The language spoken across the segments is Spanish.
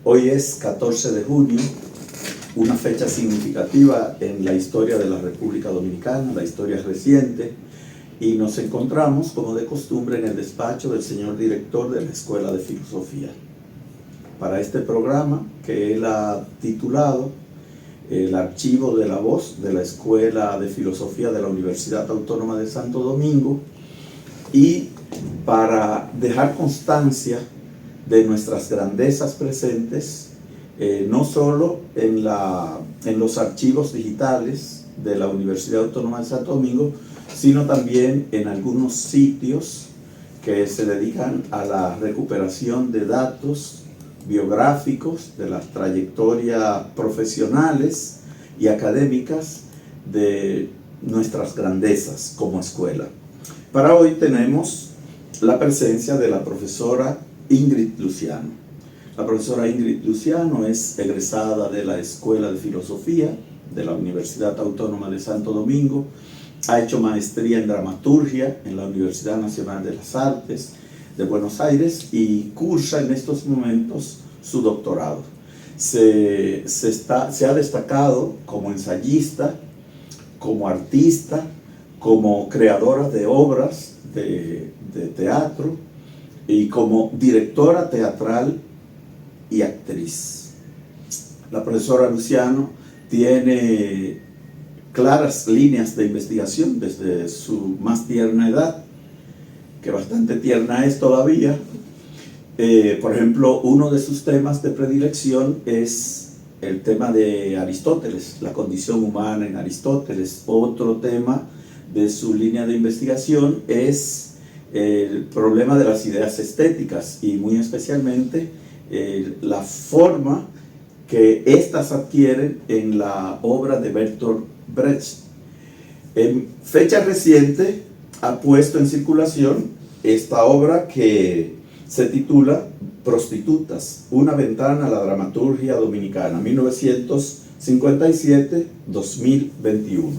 Hoy es 14 de junio, una fecha significativa en la historia de la República Dominicana, la historia reciente, y nos encontramos, como de costumbre, en el despacho del señor director de la Escuela de Filosofía. Para este programa, que él ha titulado El Archivo de la Voz de la Escuela de Filosofía de la Universidad Autónoma de Santo Domingo, y para dejar constancia de nuestras grandezas presentes, no solo en los archivos digitales de la Universidad Autónoma de Santo Domingo, sino también en algunos sitios que se dedican a la recuperación de datos biográficos de las trayectorias profesionales y académicas de nuestras grandezas como escuela. Para hoy tenemos la presencia de la profesora Ingrid Luciano. La profesora Ingrid Luciano es egresada de la Escuela de Filosofía de la Universidad Autónoma de Santo Domingo, ha hecho maestría en dramaturgia en la Universidad Nacional de las Artes de Buenos Aires y cursa en estos momentos su doctorado. Se ha destacado como ensayista, como artista, como creadora de obras de teatro y como directora teatral y actriz. La profesora Luciano tiene claras líneas de investigación desde su más tierna edad, que bastante tierna es todavía. Por ejemplo, uno de sus temas de predilección es el tema de Aristóteles, la condición humana en Aristóteles. Otro tema de su línea de investigación es el problema de las ideas estéticas y muy especialmente la forma que éstas adquieren en la obra de Bertolt Brecht. En fecha reciente ha puesto en circulación esta obra que se titula Prostitutas, una ventana a la dramaturgia dominicana, 1957-2021.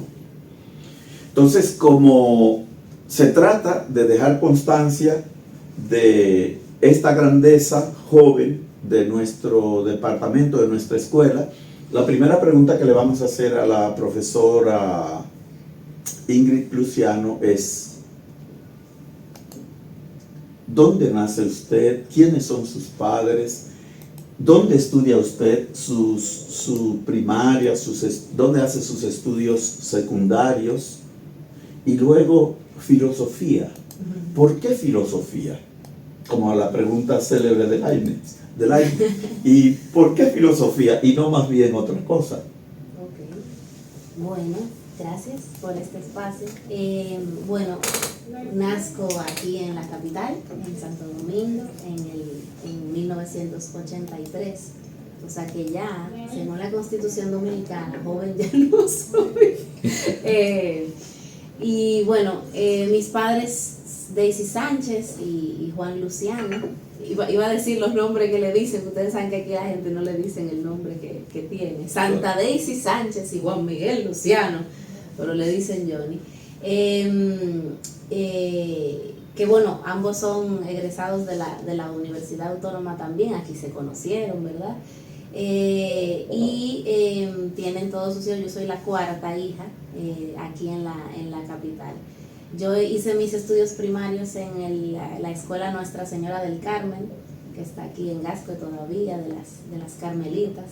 Entonces, como se trata de dejar constancia de esta grandeza joven de nuestro departamento, de nuestra escuela, la primera pregunta que le vamos a hacer a la profesora Ingrid Luciano es: ¿dónde nace usted? ¿Quiénes son sus padres? ¿Dónde estudia usted su primaria? ¿Dónde hace sus estudios secundarios? Y luego, filosofía. ¿Por qué filosofía? Como la pregunta célebre de Leibniz. ¿Y por qué filosofía y no más bien otra cosa? Ok, bueno, gracias por este espacio. Bueno, nazco aquí en la capital, en Santo Domingo, en 1983. O sea que ya, según la Constitución Dominicana, joven ya no soy. Y bueno, mis padres, Daisy Sánchez y Juan Luciano, iba a decir los nombres que le dicen, ustedes saben que aquí la gente no le dicen el nombre que tiene. Santa Daisy Sánchez y Juan Miguel Luciano, pero le dicen Johnny. Que bueno, ambos son egresados de la Universidad Autónoma también, aquí se conocieron, ¿verdad? Tienen todos sus hijos. Yo soy la cuarta hija aquí en la capital. Yo hice mis estudios primarios en la Escuela Nuestra Señora del Carmen, que está aquí en Gascue todavía, de las Carmelitas,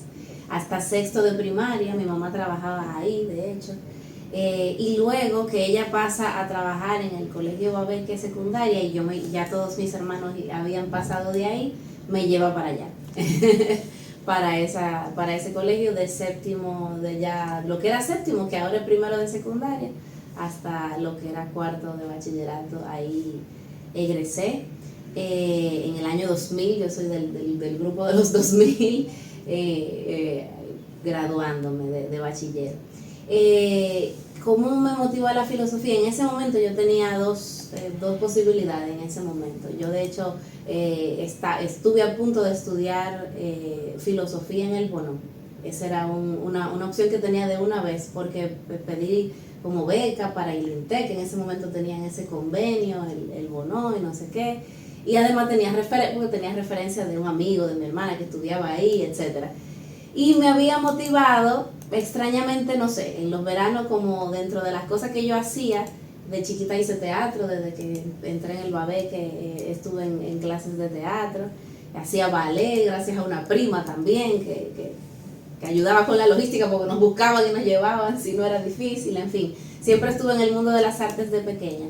hasta sexto de primaria. Mi mamá trabajaba ahí, de hecho. Y luego que ella pasa a trabajar en el Colegio Babel, que es secundaria, y ya todos mis hermanos habían pasado de ahí, me lleva para allá. para ese colegio de séptimo, lo que era séptimo, que ahora es primero de secundaria, hasta lo que era cuarto de bachillerato. Ahí egresé en el año 2000, yo soy del grupo de los 2000, graduándome de bachiller. ¿Cómo me motivó la filosofía? En ese momento yo tenía dos posibilidades en ese momento. Yo de hecho estuve a punto de estudiar filosofía en el Bono. Esa era una opción que tenía de una vez, porque pedí como beca para el INTEC, que en ese momento tenían ese convenio, el Bono y no sé qué. y además porque tenía referencia de un amigo de mi hermana que estudiaba ahí, etc. Y me había motivado, extrañamente, no sé, en los veranos, como dentro de las cosas que yo hacía, de chiquita hice teatro, desde que entré en el Babé, que estuve en clases de teatro, hacía ballet gracias a una prima también, que ayudaba con la logística porque nos buscaban y nos llevaban si no era difícil, en fin, siempre estuve en el mundo de las artes de pequeña.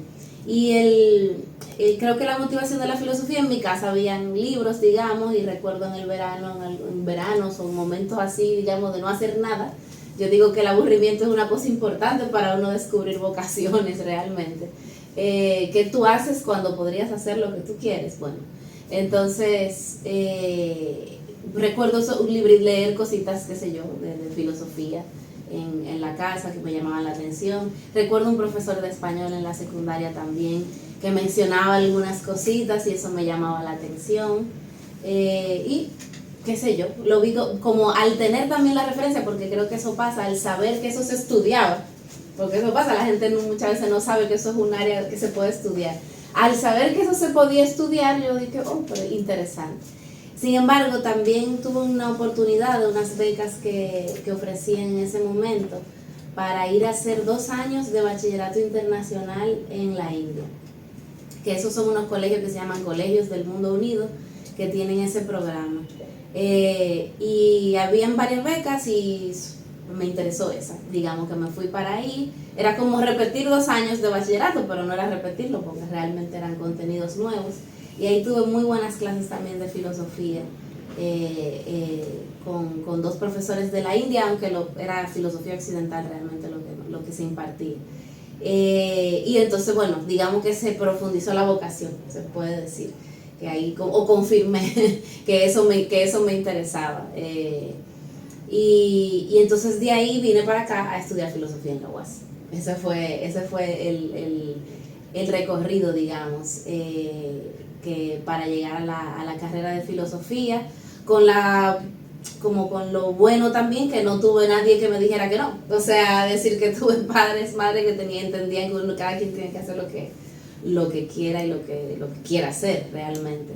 Y creo que la motivación de la filosofía, en mi casa habían libros, digamos, y recuerdo en el verano, en veranos o momentos así, digamos, de no hacer nada. Yo digo que el aburrimiento es una cosa importante para uno descubrir vocaciones realmente. ¿Qué tú haces cuando podrías hacer lo que tú quieres? Bueno, entonces recuerdo leer cositas, qué sé yo, de filosofía en la casa que me llamaban la atención. Recuerdo un profesor de español en la secundaria también que mencionaba algunas cositas y eso me llamaba la atención. Y qué sé yo, lo vi como al tener también la referencia, porque creo que eso pasa, al saber que eso se estudiaba, porque eso pasa, la gente muchas veces no sabe que eso es un área que se puede estudiar. Al saber que eso se podía estudiar, yo dije, oh, pero interesante. Sin embargo, también tuve una oportunidad de unas becas que ofrecían en ese momento para ir a hacer 2 años de bachillerato internacional en la India, que esos son unos colegios que se llaman Colegios del Mundo Unido, que tienen ese programa. Y habían varias becas y me interesó esa, digamos que me fui para ahí. Era como repetir 2 años de bachillerato, pero no era repetirlo porque realmente eran contenidos nuevos. Y ahí tuve muy buenas clases también de filosofía con 2 profesores de la India, aunque era filosofía occidental realmente lo que se impartía. Y entonces, bueno, digamos que se profundizó la vocación, se puede decir, que ahí, o confirmé que eso me interesaba. Y entonces de ahí vine para acá a estudiar filosofía en la UAS. Ese fue el recorrido, digamos, que para llegar a la carrera de filosofía, con lo bueno también que no tuve nadie que me dijera que no. O sea, decir que tuve padres, madres que entendían que cada quien tiene que hacer lo que quiera y lo que quiera hacer realmente.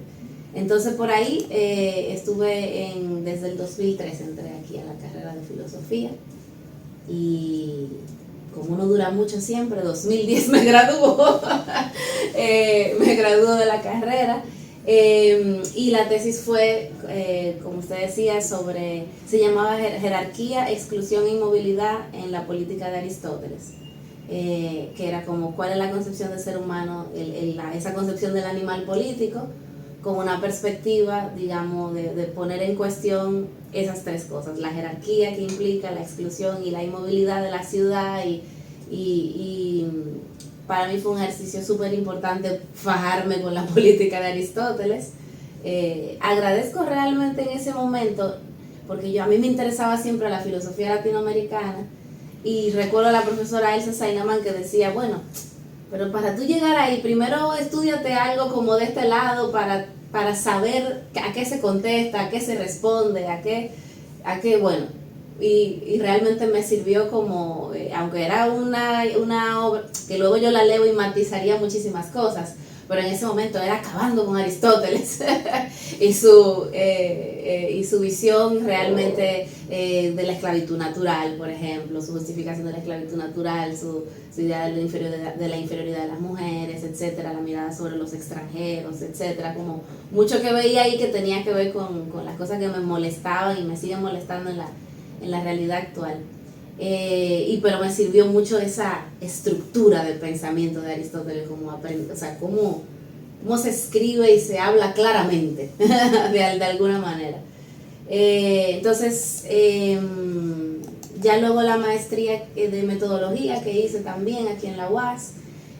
Entonces por ahí estuve desde el 2003 entré aquí a la carrera de filosofía y como uno dura mucho siempre, 2010 me graduó, me graduó de la carrera. Y la tesis fue, como usted decía, se llamaba Jerarquía, Exclusión e Inmovilidad en la Política de Aristóteles, que era como cuál es la concepción del ser humano, esa concepción del animal político, con una perspectiva, digamos, de poner en cuestión esas 3 cosas, la jerarquía que implica la exclusión y la inmovilidad de la ciudad, y para mí fue un ejercicio súper importante fajarme con la política de Aristóteles. Agradezco realmente en ese momento, porque a mí me interesaba siempre la filosofía latinoamericana, y recuerdo a la profesora Elsa Sainaman que decía, bueno, pero para tú llegar ahí, primero estudiate algo como de este lado para saber a qué se contesta, a qué se responde, a qué bueno. Y realmente me sirvió como, aunque era una obra que luego yo la leo y matizaría muchísimas cosas, pero en ese momento era acabando con Aristóteles y su visión realmente de la esclavitud natural, por ejemplo, su justificación de la esclavitud natural, su idea de la inferioridad de las mujeres, etcétera, la mirada sobre los extranjeros, etcétera, como mucho que veía ahí que tenía que ver con las cosas que me molestaban y me siguen molestando en la realidad actual. Pero me sirvió mucho esa estructura del pensamiento de Aristóteles, como o sea, cómo se escribe y se habla claramente de alguna manera. Entonces, ya luego la maestría de metodología que hice también aquí en la UAS,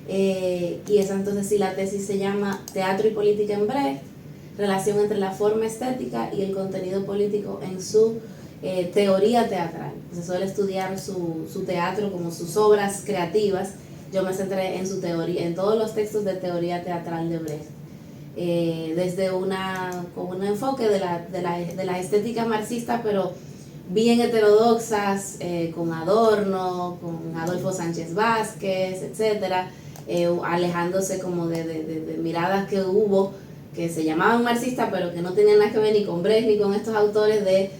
y esa entonces sí la tesis se llama Teatro y Política en Brecht, relación entre la forma estética y el contenido político en su teoría teatral. Se suele estudiar su teatro como sus obras creativas. Yo me centré en su teoría, en todos los textos de teoría teatral de Brecht, desde con un enfoque de la estética marxista, pero bien heterodoxas, con Adorno, con Adolfo Sánchez Vázquez, etcétera, alejándose como de miradas que hubo que se llamaban marxistas, pero que no tenían nada que ver ni con Brecht ni con estos autores de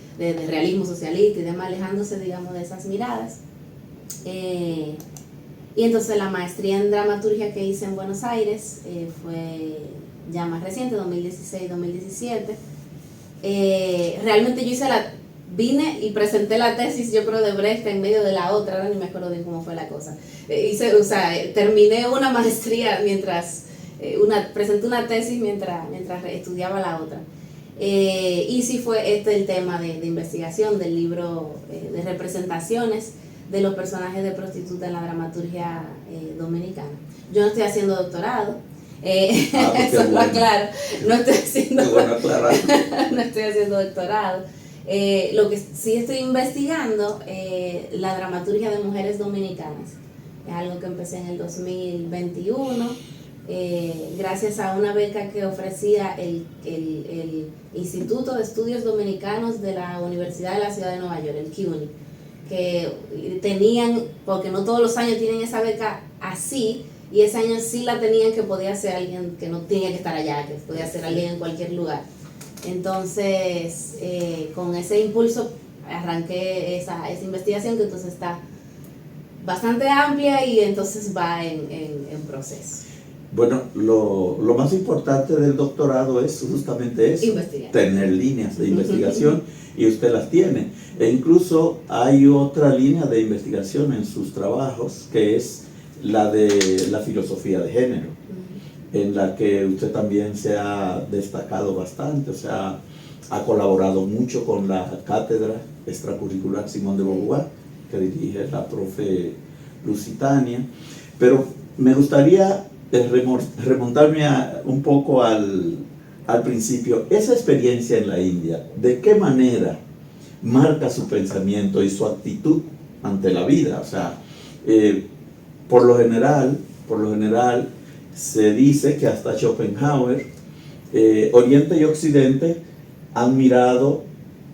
realismo socialista y demás, alejándose, digamos, de esas miradas. Y entonces la maestría en dramaturgia que hice en Buenos Aires fue ya más reciente, 2016-2017. Realmente yo vine y presenté la tesis, yo creo, de Brecht en medio de la otra, ahora ni me acuerdo bien cómo fue la cosa. Terminé una maestría presenté una tesis mientras estudiaba la otra. Y sí fue el tema de investigación del libro de representaciones de los personajes de prostituta en la dramaturgia dominicana. Yo no estoy haciendo doctorado, eso lo aclaro, no estoy haciendo doctorado. Lo que sí estoy investigando, la dramaturgia de mujeres dominicanas, es algo que empecé en el 2021, gracias a una beca que ofrecía el Instituto de Estudios Dominicanos de la Universidad de la Ciudad de Nueva York, el CUNY, que tenían, porque no todos los años tienen esa beca así, y ese año sí la tenían, que podía ser alguien que no tenía que estar allá, que podía ser alguien en cualquier lugar. Entonces, con ese impulso arranqué esa investigación, que entonces está bastante amplia y entonces va en proceso. Bueno, lo más importante del doctorado es justamente eso, tener líneas de investigación, y usted las tiene. E incluso hay otra línea de investigación en sus trabajos, que es la de la filosofía de género, en la que usted también se ha destacado bastante, o sea, ha colaborado mucho con la cátedra extracurricular Simón de Beauvoir, que dirige la profe Lusitania. Pero me gustaría remontarme un poco al principio. Esa experiencia en la India, ¿de qué manera marca su pensamiento y su actitud ante la vida? O sea, por lo general se dice que hasta Schopenhauer, Oriente y Occidente han mirado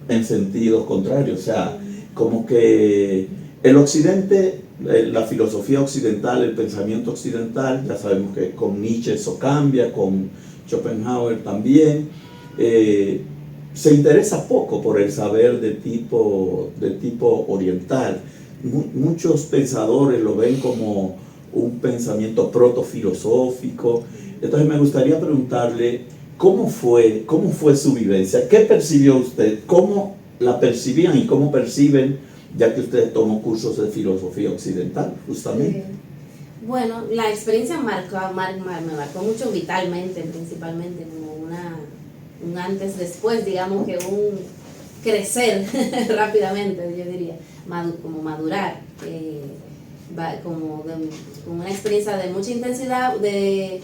en sentidos contrarios. O sea, como que el Occidente, la filosofía occidental, el pensamiento occidental, ya sabemos que con Nietzsche eso cambia, con Schopenhauer también, se interesa poco por el saber de tipo oriental. Muchos pensadores lo ven como un pensamiento protofilosófico. Entonces me gustaría preguntarle, ¿cómo fue su vivencia? ¿Qué percibió usted? ¿Cómo la percibían y cómo perciben, ya que usted tomó cursos de filosofía occidental, justamente? Bueno, la experiencia me marcó mucho vitalmente, principalmente, como un antes-después, digamos, que un crecer rápidamente, yo diría, como madurar, como una experiencia de mucha intensidad, de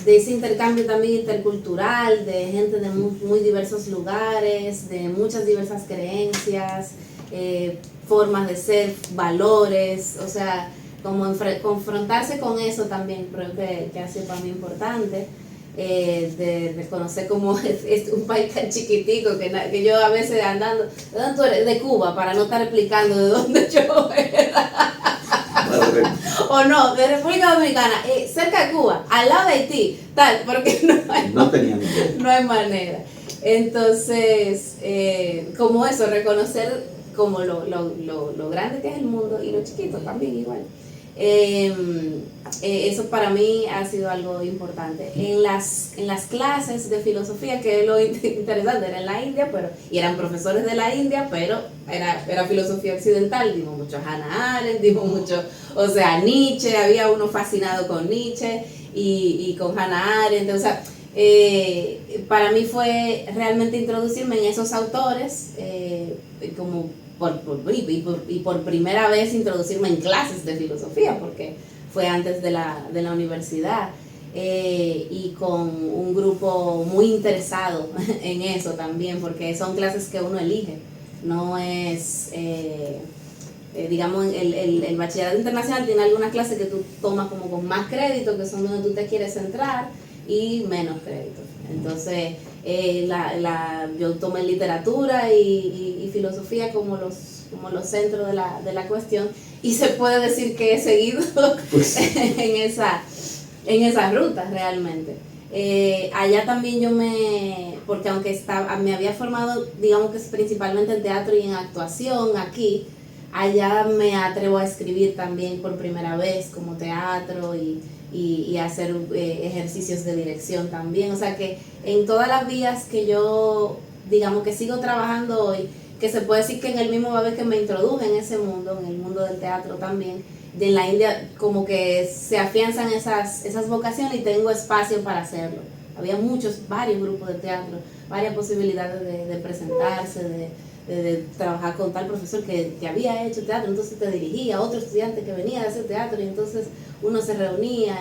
ese intercambio también intercultural, de gente de muy diversos lugares, de muchas diversas creencias, formas de ser, valores, o sea, como confrontarse con eso también creo que ha sido para mí importante, de reconocer cómo es un país tan chiquitico que yo a veces andando, ¿de dónde tú eres? De Cuba, para no estar explicando de dónde yo era. O no, de República Dominicana, cerca de Cuba, al lado de Haití, tal, porque no hay manera. Entonces, como eso, reconocer como lo grande que es el mundo y lo chiquito también igual. Eso para mí ha sido algo importante. En las clases de filosofía, que es lo interesante, era en la India, y eran profesores de la India, pero era filosofía occidental. Dimos mucho a Hannah Arendt, dimos mucho, o sea, Nietzsche, había uno fascinado con Nietzsche y con Hannah Arendt, o sea, para mí fue realmente introducirme en esos autores, como por primera vez introducirme en clases de filosofía, porque fue antes de la universidad, y con un grupo muy interesado en eso también, porque son clases que uno elige, no es, digamos, el bachillerato internacional tiene algunas clases que tú tomas como con más crédito, que son donde tú te quieres centrar, y menos créditos. Entonces, yo tomé literatura y filosofía como los centros de la cuestión, y se puede decir que he seguido pues en esa ruta realmente. Allá también porque aunque me había formado, digamos que es principalmente en teatro y en actuación aquí, allá me atrevo a escribir también por primera vez como teatro y hacer ejercicios de dirección también. O sea que en todas las vías que yo, digamos que sigo trabajando hoy, que se puede decir que en el mismo vez que me introduje en ese mundo, en el mundo del teatro también, en la India como que se afianzan esas vocaciones y tengo espacio para hacerlo. Había varios grupos de teatro, varias posibilidades de presentarse, de trabajar con tal profesor que había hecho teatro, entonces te dirigía a otro estudiante que venía de hacer teatro y entonces uno se reunía,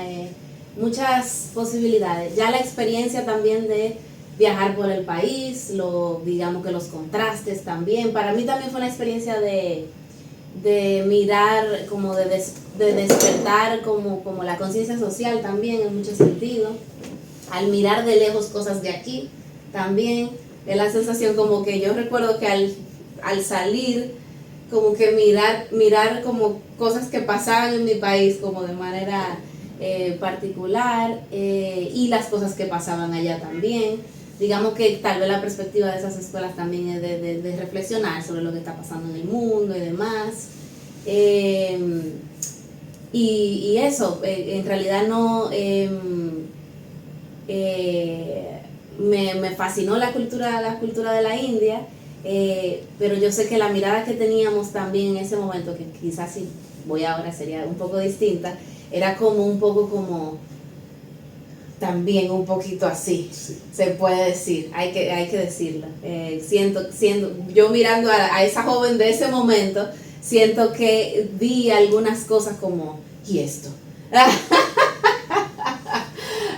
muchas posibilidades. Ya la experiencia también de viajar por el país, digamos que los contrastes también, para mí también fue una experiencia de mirar, como de despertar como la conciencia social también en muchos sentidos, al mirar de lejos cosas de aquí también, es la sensación como que yo recuerdo que al salir, como que mirar como cosas que pasaban en mi país como de manera particular, y las cosas que pasaban allá también. Digamos que tal vez la perspectiva de esas escuelas también es de reflexionar sobre lo que está pasando en el mundo y demás. Y eso, en realidad no... me fascinó la cultura de la India, pero yo sé que la mirada que teníamos también en ese momento, que quizás si voy ahora sería un poco distinta, era como un poco como también un poquito así, sí. Se puede decir, hay que decirlo. Siento yo mirando a esa joven de ese momento, siento que vi algunas cosas como, ¿y esto?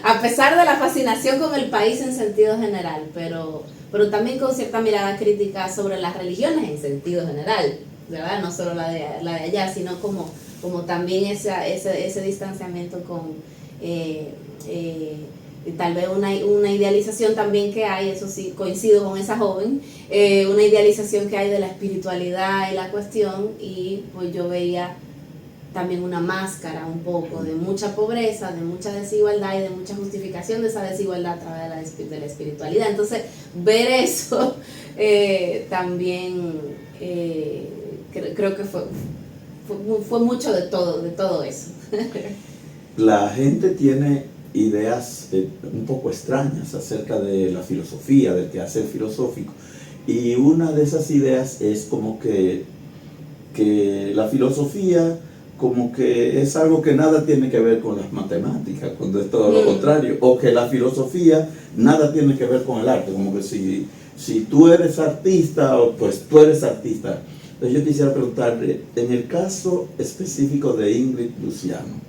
A pesar de la fascinación con el país en sentido general, pero también con cierta mirada crítica sobre las religiones en sentido general, ¿verdad? No solo la de allá, sino como también ese distanciamiento con tal vez una idealización también que hay, eso sí, coincido con esa joven, una idealización que hay de la espiritualidad y la cuestión, y pues yo veía también una máscara un poco de mucha pobreza, de mucha desigualdad y de mucha justificación de esa desigualdad a través de la espiritualidad. Entonces, ver eso también creo que fue mucho de todo eso. La gente tiene ideas un poco extrañas acerca de la filosofía, del quehacer filosófico, y una de esas ideas es como que la filosofía como que es algo que nada tiene que ver con las matemáticas, cuando es todo lo contrario, o que la filosofía nada tiene que ver con el arte, como que si tú eres artista, pues tú eres artista. Entonces yo quisiera preguntarle, en el caso específico de Ingrid Luciano,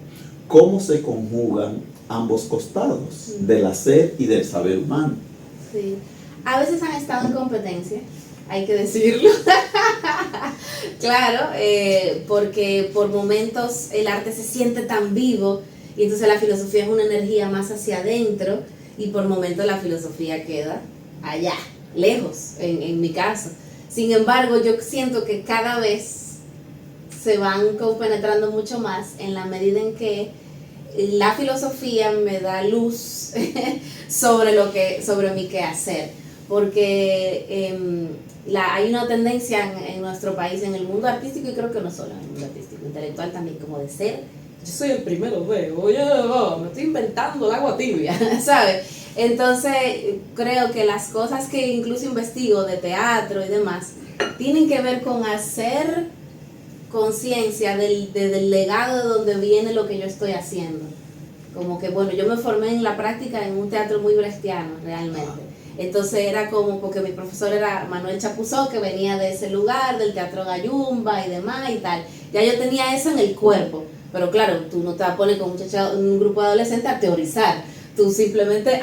¿cómo se conjugan ambos costados del hacer y del saber humano? Sí, a veces han estado en competencia, hay que decirlo. Claro, porque por momentos el arte se siente tan vivo y entonces la filosofía es una energía más hacia adentro, y por momentos la filosofía queda allá, lejos, en mi caso. Sin embargo, yo siento que cada vez se van compenetrando mucho más en la medida en que la filosofía me da luz sobre mi quehacer, porque hay una tendencia en nuestro país, en el mundo artístico, y creo que no solo en el mundo artístico, intelectual también, como de ser, yo soy el primero, oye, me estoy inventando el agua tibia, ¿sabes? Entonces creo que las cosas que incluso investigo de teatro y demás tienen que ver con hacer conciencia del legado de donde viene lo que yo estoy haciendo. Como que, bueno, yo me formé en la práctica en un teatro muy brechtiano, realmente. Entonces era como, porque mi profesor era Manuel Chapuzó, que venía de ese lugar, del teatro Gallumba y demás y tal. Ya yo tenía eso en el cuerpo, pero claro, tú no te pones con un grupo de adolescentes a teorizar. Tú simplemente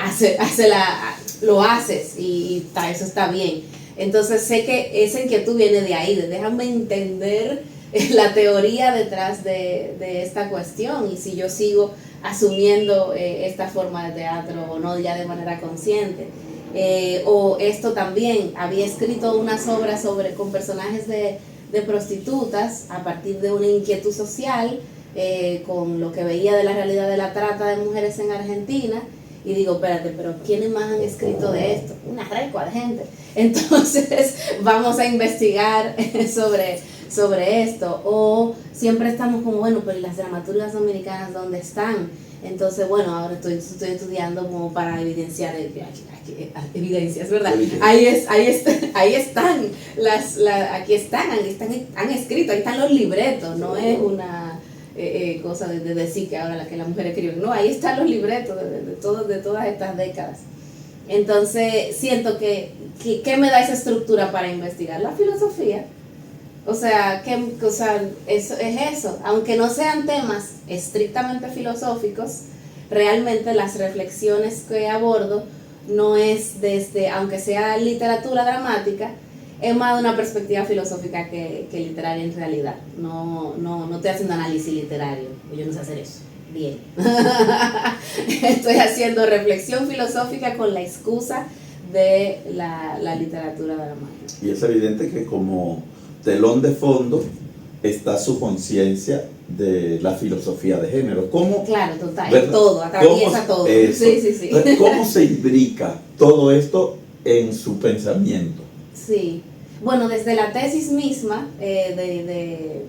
lo haces y eso está bien. Entonces sé que esa inquietud viene de ahí, de déjame entender la teoría detrás de esta cuestión, y si yo sigo asumiendo esta forma de teatro o no, ya de manera consciente. O esto también, había escrito unas obras con personajes de prostitutas a partir de una inquietud social, con lo que veía de la realidad de la trata de mujeres en Argentina, y digo, espérate, pero ¿quiénes más han escrito de esto? Una recua de gente. Entonces vamos a investigar sobre esto. O siempre estamos como, bueno, pero ¿y las dramaturgas dominicanas dónde están? Entonces, bueno, ahora estoy estudiando como para evidenciar, evidencias, ¿verdad? Ahí están, aquí están, han escrito, ahí están los libretos, no es una cosa de decir que ahora que la mujer escribe, no, ahí están los libretos de todas estas décadas. Entonces, siento que ¿qué me da esa estructura para investigar? La filosofía. O sea, eso es eso. Aunque no sean temas estrictamente filosóficos, realmente las reflexiones que abordo no es desde, aunque sea literatura dramática, es más de una perspectiva filosófica que literaria en realidad. No estoy haciendo análisis literario, yo no sé hacer eso. Bien. Estoy haciendo reflexión filosófica con la excusa de la literatura dramática. Y es evidente que como telón de fondo está su conciencia de la filosofía de género. ¿Cómo, claro, total, ¿verdad? todo, atraviesa todo. Sí. ¿Cómo se imbrica todo esto en su pensamiento? Sí, bueno, desde la tesis misma de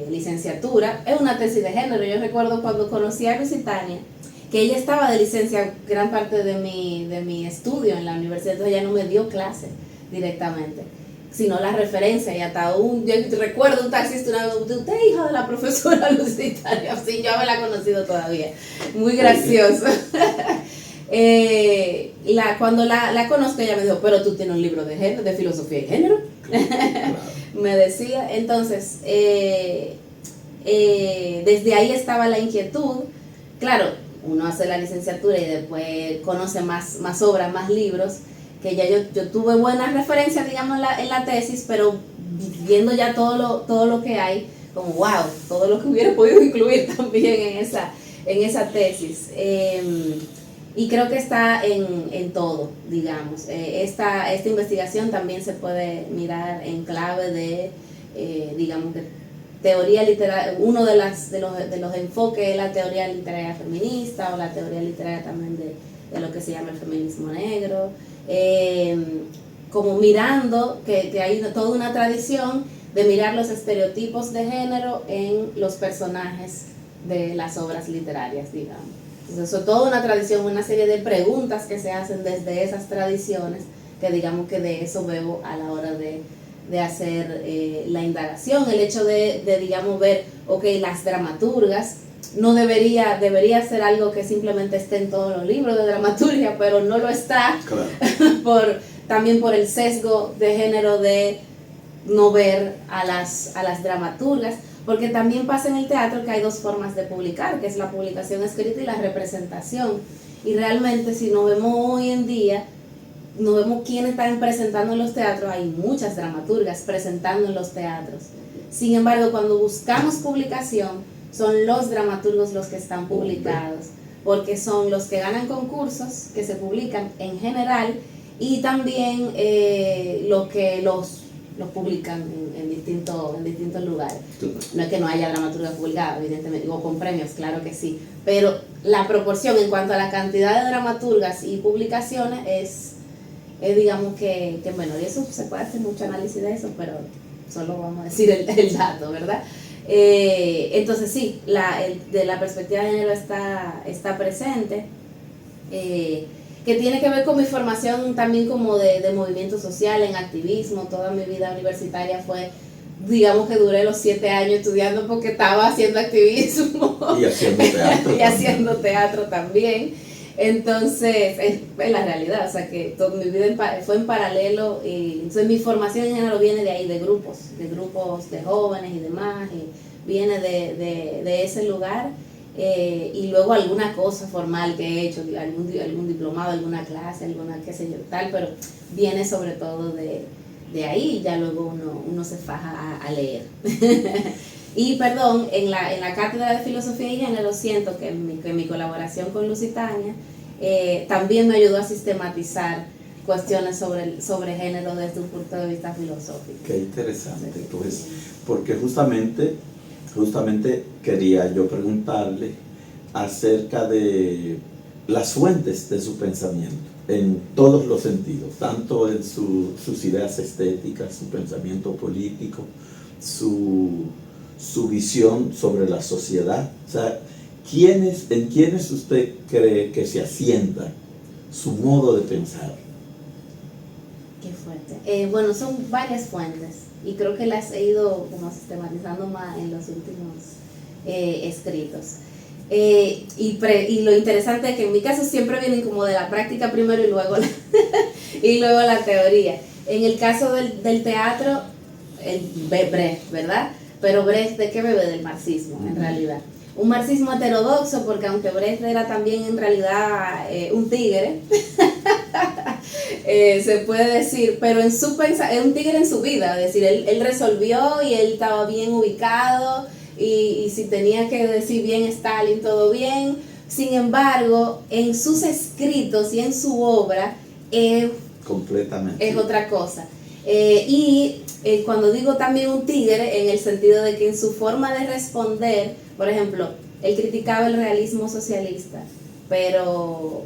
licenciatura, es una tesis de género. Yo recuerdo cuando conocí a Lusitania, que ella estaba de licencia gran parte de mi estudio en la universidad, entonces ella no me dio clase directamente, sino la referencia, y hasta yo recuerdo un taxista una vez, usted es hija de la profesora Lusitania, sí, yo me la he conocido todavía, muy gracioso. Cuando la conozco, ella me dijo, pero tú tienes un libro de género, de filosofía y género. Claro. Me decía, entonces, desde ahí estaba la inquietud. Claro, uno hace la licenciatura y después conoce más obras, más libros, que ya yo tuve buenas referencias, digamos, en la tesis, pero viendo ya todo lo que hay, como wow, todo lo que hubiera podido incluir también en esa tesis. Y creo que está en todo, digamos. Esta investigación también se puede mirar en clave de, digamos, que teoría literaria. Uno de los enfoques es la teoría literaria feminista, o la teoría literaria también de lo que se llama el feminismo negro. Como mirando que hay toda una tradición de mirar los estereotipos de género en los personajes de las obras literarias, digamos. Entonces, eso es toda una tradición, una serie de preguntas que se hacen desde esas tradiciones, que digamos que de eso veo a la hora de hacer la indagación, el hecho de digamos, ver, ok, las dramaturgas, no debería ser algo que simplemente esté en todos los libros de dramaturgia, pero no lo está, claro. También por el sesgo de género de no ver a las dramaturgas, porque también pasa en el teatro que hay dos formas de publicar, que es la publicación escrita y la representación. Y realmente, si nos vemos hoy en día, nos vemos quiénes están presentando en los teatros, hay muchas dramaturgas presentando en los teatros. Sin embargo, cuando buscamos publicación, son los dramaturgos los que están publicados, porque son los que ganan concursos, que se publican en general, y también los que los publican en distintos lugares. No es que no haya dramaturgia publicada, evidentemente, o con premios, claro que sí, pero la proporción en cuanto a la cantidad de dramaturgas y publicaciones es digamos que bueno, y eso se puede hacer mucho análisis de eso, pero solo vamos a decir el dato, ¿verdad? Entonces sí, de la perspectiva de género está presente, que tiene que ver con mi formación también como de movimiento social, en activismo. Toda mi vida universitaria fue, digamos que duré los 7 años estudiando porque estaba haciendo activismo. Y haciendo teatro. Y haciendo teatro también. Entonces, es la realidad, o sea que toda mi vida fue en paralelo, y entonces mi formación en género viene de ahí, de grupos de jóvenes y demás, y viene de ese lugar, y luego alguna cosa formal que he hecho, algún diplomado, alguna clase, alguna qué sé yo, tal, pero viene sobre todo de ahí, y ya luego uno se faja a leer. Y perdón, en la cátedra de filosofía y género siento que mi colaboración con Lusitania también me ayudó a sistematizar cuestiones sobre género desde un punto de vista filosófico. Qué interesante, pues, porque justamente quería yo preguntarle acerca de las fuentes de su pensamiento en todos los sentidos, tanto en sus ideas estéticas, su pensamiento político, su visión sobre la sociedad. O sea, ¿en quiénes usted cree que se asienta su modo de pensar? Qué fuerte. Bueno, son varias fuentes y creo que las he ido como sistematizando más en los últimos escritos. Y lo interesante es que en mi caso siempre vienen como de la práctica primero y luego y luego la teoría. En el caso del teatro, Brecht, ¿verdad? Pero Brecht, ¿de qué bebe? Del marxismo, en realidad. Un marxismo heterodoxo, porque aunque Brecht era también en realidad un tigre, se puede decir, pero es un tigre en su vida, es decir, él resolvió y él estaba bien ubicado, y si tenía que decir bien Stalin, todo bien. Sin embargo, en sus escritos y en su obra completamente es otra cosa. Cuando digo también un tigre, en el sentido de que en su forma de responder, por ejemplo, él criticaba el realismo socialista, pero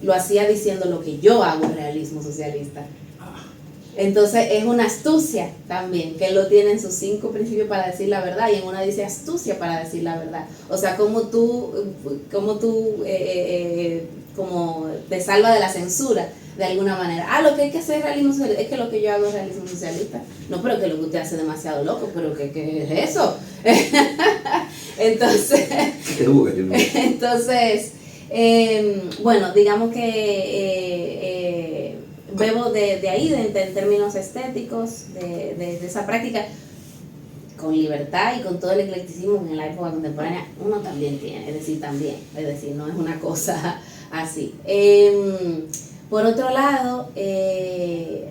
lo hacía diciendo lo que yo hago el realismo socialista. Entonces es una astucia también, que él lo tiene en sus 5 principios para decir la verdad, y en una dice astucia para decir la verdad. O sea, como tú como te salva de la censura de alguna manera. Lo que hay que hacer es realismo socialista, es que lo que yo hago es realismo socialista. No, pero que lo que usted hace es demasiado loco, pero ¿qué es eso? Entonces, bueno, digamos que bebo de ahí, en términos estéticos, de esa práctica, con libertad y con todo el eclecticismo que en la época contemporánea uno también tiene, es decir, no es una cosa así. Por otro lado, del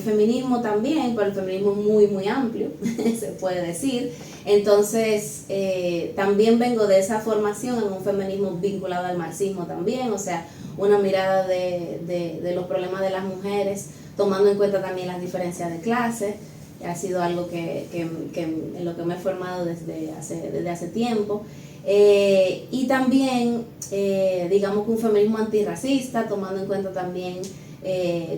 feminismo también, pero el feminismo muy, muy amplio, se puede decir. Entonces, también vengo de esa formación en un feminismo vinculado al marxismo también, o sea, una mirada de los problemas de las mujeres, tomando en cuenta también las diferencias de clase. Ha sido algo que en lo que me he formado desde hace tiempo. Y también, digamos que un feminismo antirracista, tomando en cuenta también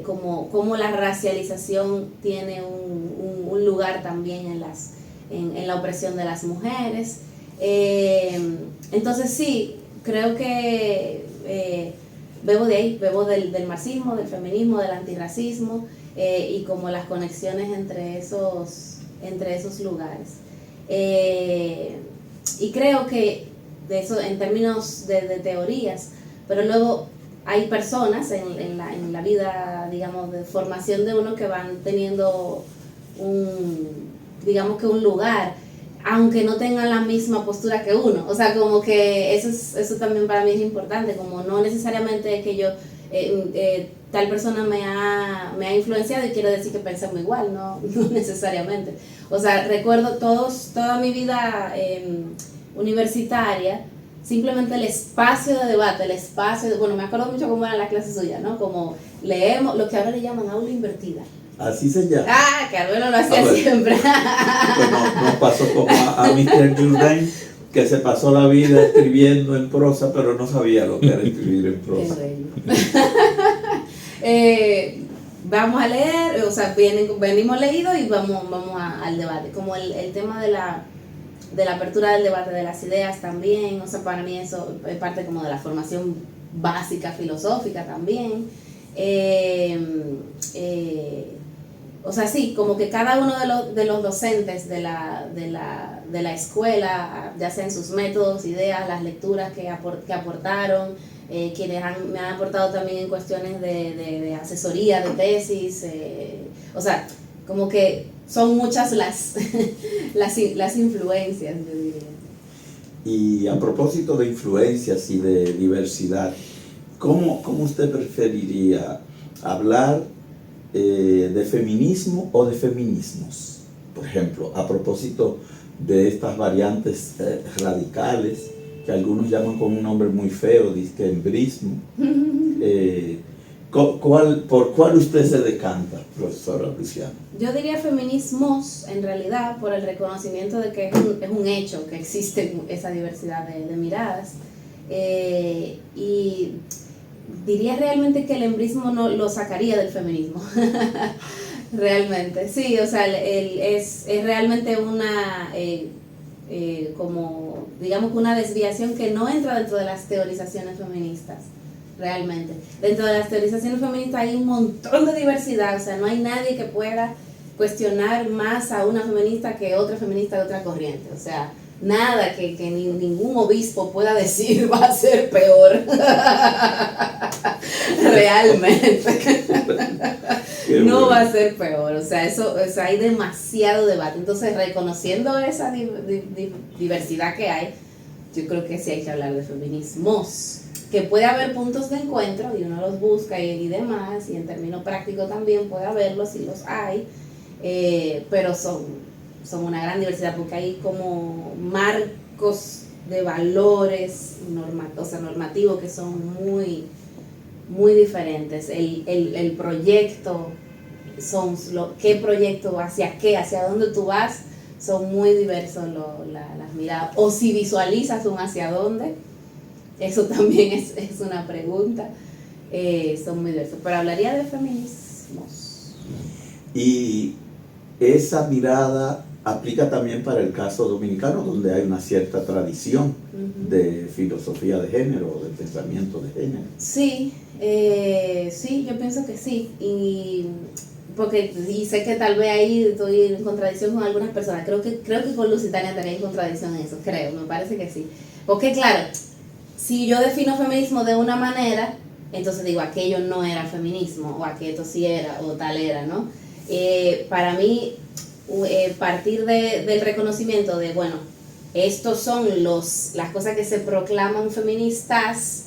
cómo la racialización tiene un lugar también en la opresión de las mujeres. Entonces sí, creo que bebo de ahí, bebo del marxismo, del feminismo, del antirracismo, y como las conexiones entre esos lugares. Y creo que de eso en términos de teorías, pero luego hay personas en la vida, digamos, de formación de uno, que van teniendo digamos que un lugar, aunque no tengan la misma postura que uno. O sea, como que eso también para mí es importante, como no necesariamente que yo tal persona me ha influenciado y quiero decir que pensamos igual, no necesariamente. O sea, recuerdo toda mi vida universitaria, simplemente el espacio de debate, bueno, me acuerdo mucho cómo era la clase suya, ¿no? Como leemos, lo que ahora le llaman aula invertida. Así se llama. Que Arbelo lo hacía siempre. Pues no pasó como a Mr. Jourdain, que se pasó la vida escribiendo en prosa, pero no sabía lo que era escribir en prosa. Vamos a leer, o sea, venimos leídos y vamos al debate. Como el tema de la apertura del debate de las ideas también, o sea, para mí eso es parte como de la formación básica filosófica también. O sea, sí, como que cada uno de los docentes de la escuela, ya sea en sus métodos, ideas, las lecturas que aportaron, quienes me han aportado también en cuestiones de asesoría, de tesis, o sea, como que son muchas las influencias, yo diría. Y a propósito de influencias y de diversidad, ¿cómo usted preferiría hablar de feminismo o de feminismos? Por ejemplo, a propósito de estas variantes radicales, que algunos llaman con un nombre muy feo, disque embrismo. ¿Por cuál usted se decanta, profesora Luciana? Yo diría feminismos, en realidad, por el reconocimiento de que es un hecho que existe esa diversidad de miradas. y diría realmente que el hembrismo no lo sacaría del feminismo. Realmente, sí, o sea, es realmente una, como, digamos, una desviación que no entra dentro de las teorizaciones feministas, realmente. Dentro de las teorizaciones feministas hay un montón de diversidad, o sea, no hay nadie que pueda cuestionar más a una feminista que otra feminista de otra corriente, o sea, nada que ningún obispo pueda decir va a ser peor. Realmente. No va a ser peor, o sea, hay demasiado debate. Entonces, reconociendo esa diversidad que hay, yo creo que sí hay que hablar de feminismos, que puede haber puntos de encuentro y uno los busca y demás, y en términos prácticos también puede haberlos y los hay, pero son una gran diversidad porque hay como marcos de valores normativos que son muy, muy diferentes. El proyecto, qué proyecto, hacia dónde tú vas, son muy diversos las miradas. O si visualizas un hacia dónde, eso también es una pregunta. Son muy diversos. Pero hablaría de feminismos. Y esa mirada aplica también para el caso dominicano, donde hay una cierta tradición de filosofía de género, de pensamiento de género. Sí, sí, yo pienso que sí. Y sé que tal vez ahí estoy en contradicción con algunas personas. Creo que con Lusitania estaría en contradicción en eso, me parece que sí. Porque claro, si yo defino feminismo de una manera, entonces digo, aquello no era feminismo, o aquello sí era, o tal era, ¿no? Para mí, partir del reconocimiento de, bueno, estos son las cosas que se proclaman feministas,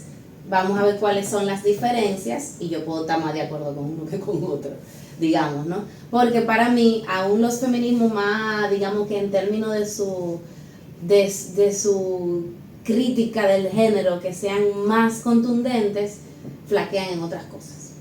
vamos a ver cuáles son las diferencias, y yo puedo estar más de acuerdo con uno que con otro, digamos, ¿no? Porque para mí, aún los feminismos más, digamos que en términos de su crítica del género, que sean más contundentes, flaquean en otras cosas.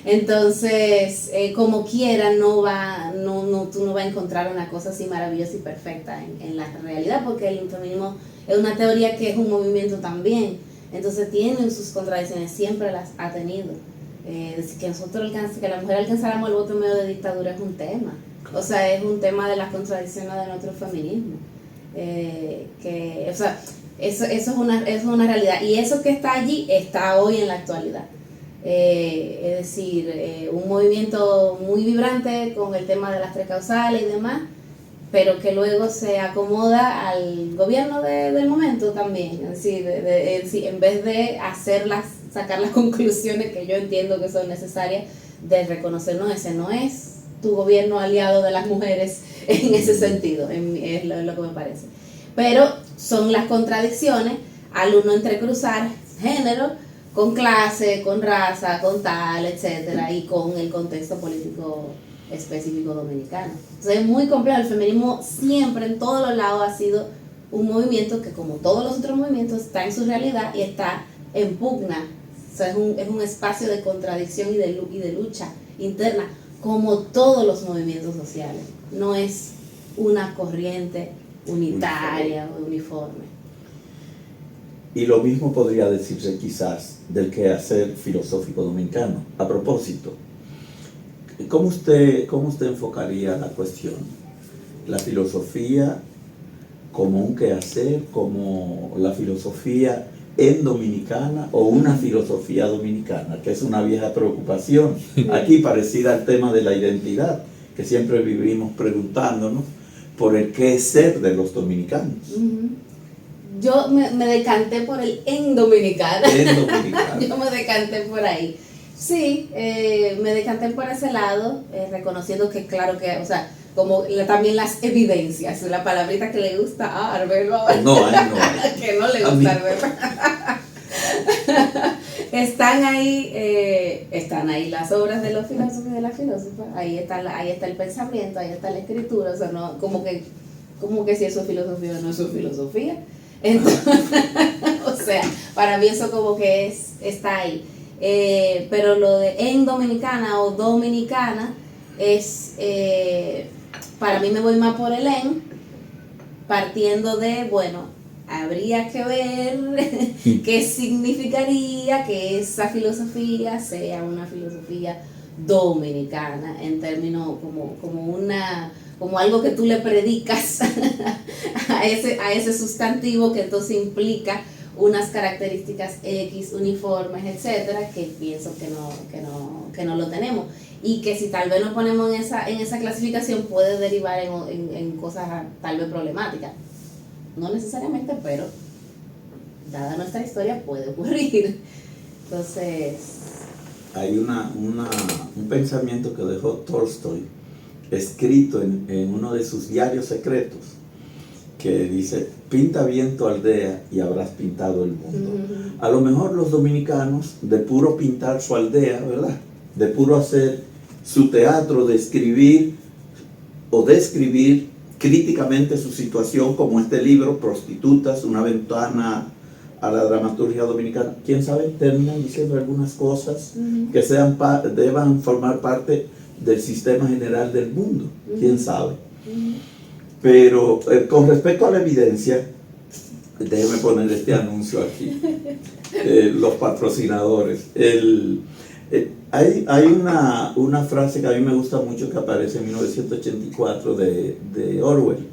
Entonces, como quiera, tú no vas a encontrar una cosa así maravillosa y perfecta en la realidad, porque el feminismo es una teoría que es un movimiento también. Entonces tiene sus contradicciones, siempre las ha tenido. Decir que la mujer alcanzáramos el voto en medio de dictadura es un tema. O sea, es un tema de las contradicciones de nuestro feminismo. O sea, eso es una realidad. Y eso que está allí está hoy en la actualidad. Es decir, un movimiento muy vibrante con el tema de las tres causales y demás, pero que luego se acomoda al gobierno del momento también. Es decir, en vez de sacar las conclusiones que yo entiendo que son necesarias, de reconocer, no, ese no es tu gobierno aliado de las mujeres en ese sentido, es lo que me parece. Pero son las contradicciones al uno entrecruzar género con clase, con raza, con tal, etcétera, y con el contexto político específico dominicano. Entonces es muy complejo. El feminismo siempre en todos los lados ha sido un movimiento que, como todos los otros movimientos, está en su realidad y está en pugna. O sea, es un espacio de contradicción y de lucha interna, como todos los movimientos sociales. No es una corriente unitaria o uniforme. Y lo mismo podría decirse quizás del quehacer filosófico dominicano. A propósito, ¿cómo usted enfocaría la cuestión? ¿La filosofía como un quehacer, como la filosofía en dominicana o una filosofía dominicana, que es una vieja preocupación aquí parecida al tema de la identidad, que siempre vivimos preguntándonos por el qué ser de los dominicanos? Yo me decanté por el en dominicana. Yo me decanté por ahí. Sí, me decanté por ese lado, reconociendo que claro que, o sea, como también las evidencias, la palabrita que le gusta a Arbelo ahora. No. Que no le gusta a Arbelo. Están ahí las obras de los filósofos y de las filósofas, ahí está el pensamiento, ahí está la escritura, o sea, no, como que si eso es filosofía o no es filosofía. Entonces, o sea, para mí eso como que está ahí. Pero lo de en dominicana o dominicana es, para mí me voy más por el en, partiendo de, bueno, habría que ver qué significaría que esa filosofía sea una filosofía dominicana, en términos como algo que tú le predicas a ese sustantivo, que entonces implica unas características X uniformes, etcétera, que pienso que no lo tenemos, y que si tal vez nos ponemos en esa clasificación puede derivar en cosas tal vez problemáticas. No necesariamente, pero dada nuestra historia puede ocurrir. Entonces, hay un pensamiento que dejó Tolstoy escrito en uno de sus diarios secretos, que dice: pinta bien tu aldea y habrás pintado el mundo. A lo mejor los dominicanos, de puro pintar su aldea, ¿verdad?, de puro hacer su teatro, de escribir o describir críticamente su situación, como este libro, Prostitutas, una ventana a la dramaturgia dominicana, quién sabe, terminan diciendo algunas cosas que deban formar parte del sistema general del mundo, quién sabe. Pero con respecto a la evidencia, déjeme poner este anuncio aquí, los patrocinadores. Hay una frase que a mí me gusta mucho, que aparece en 1984 de Orwell,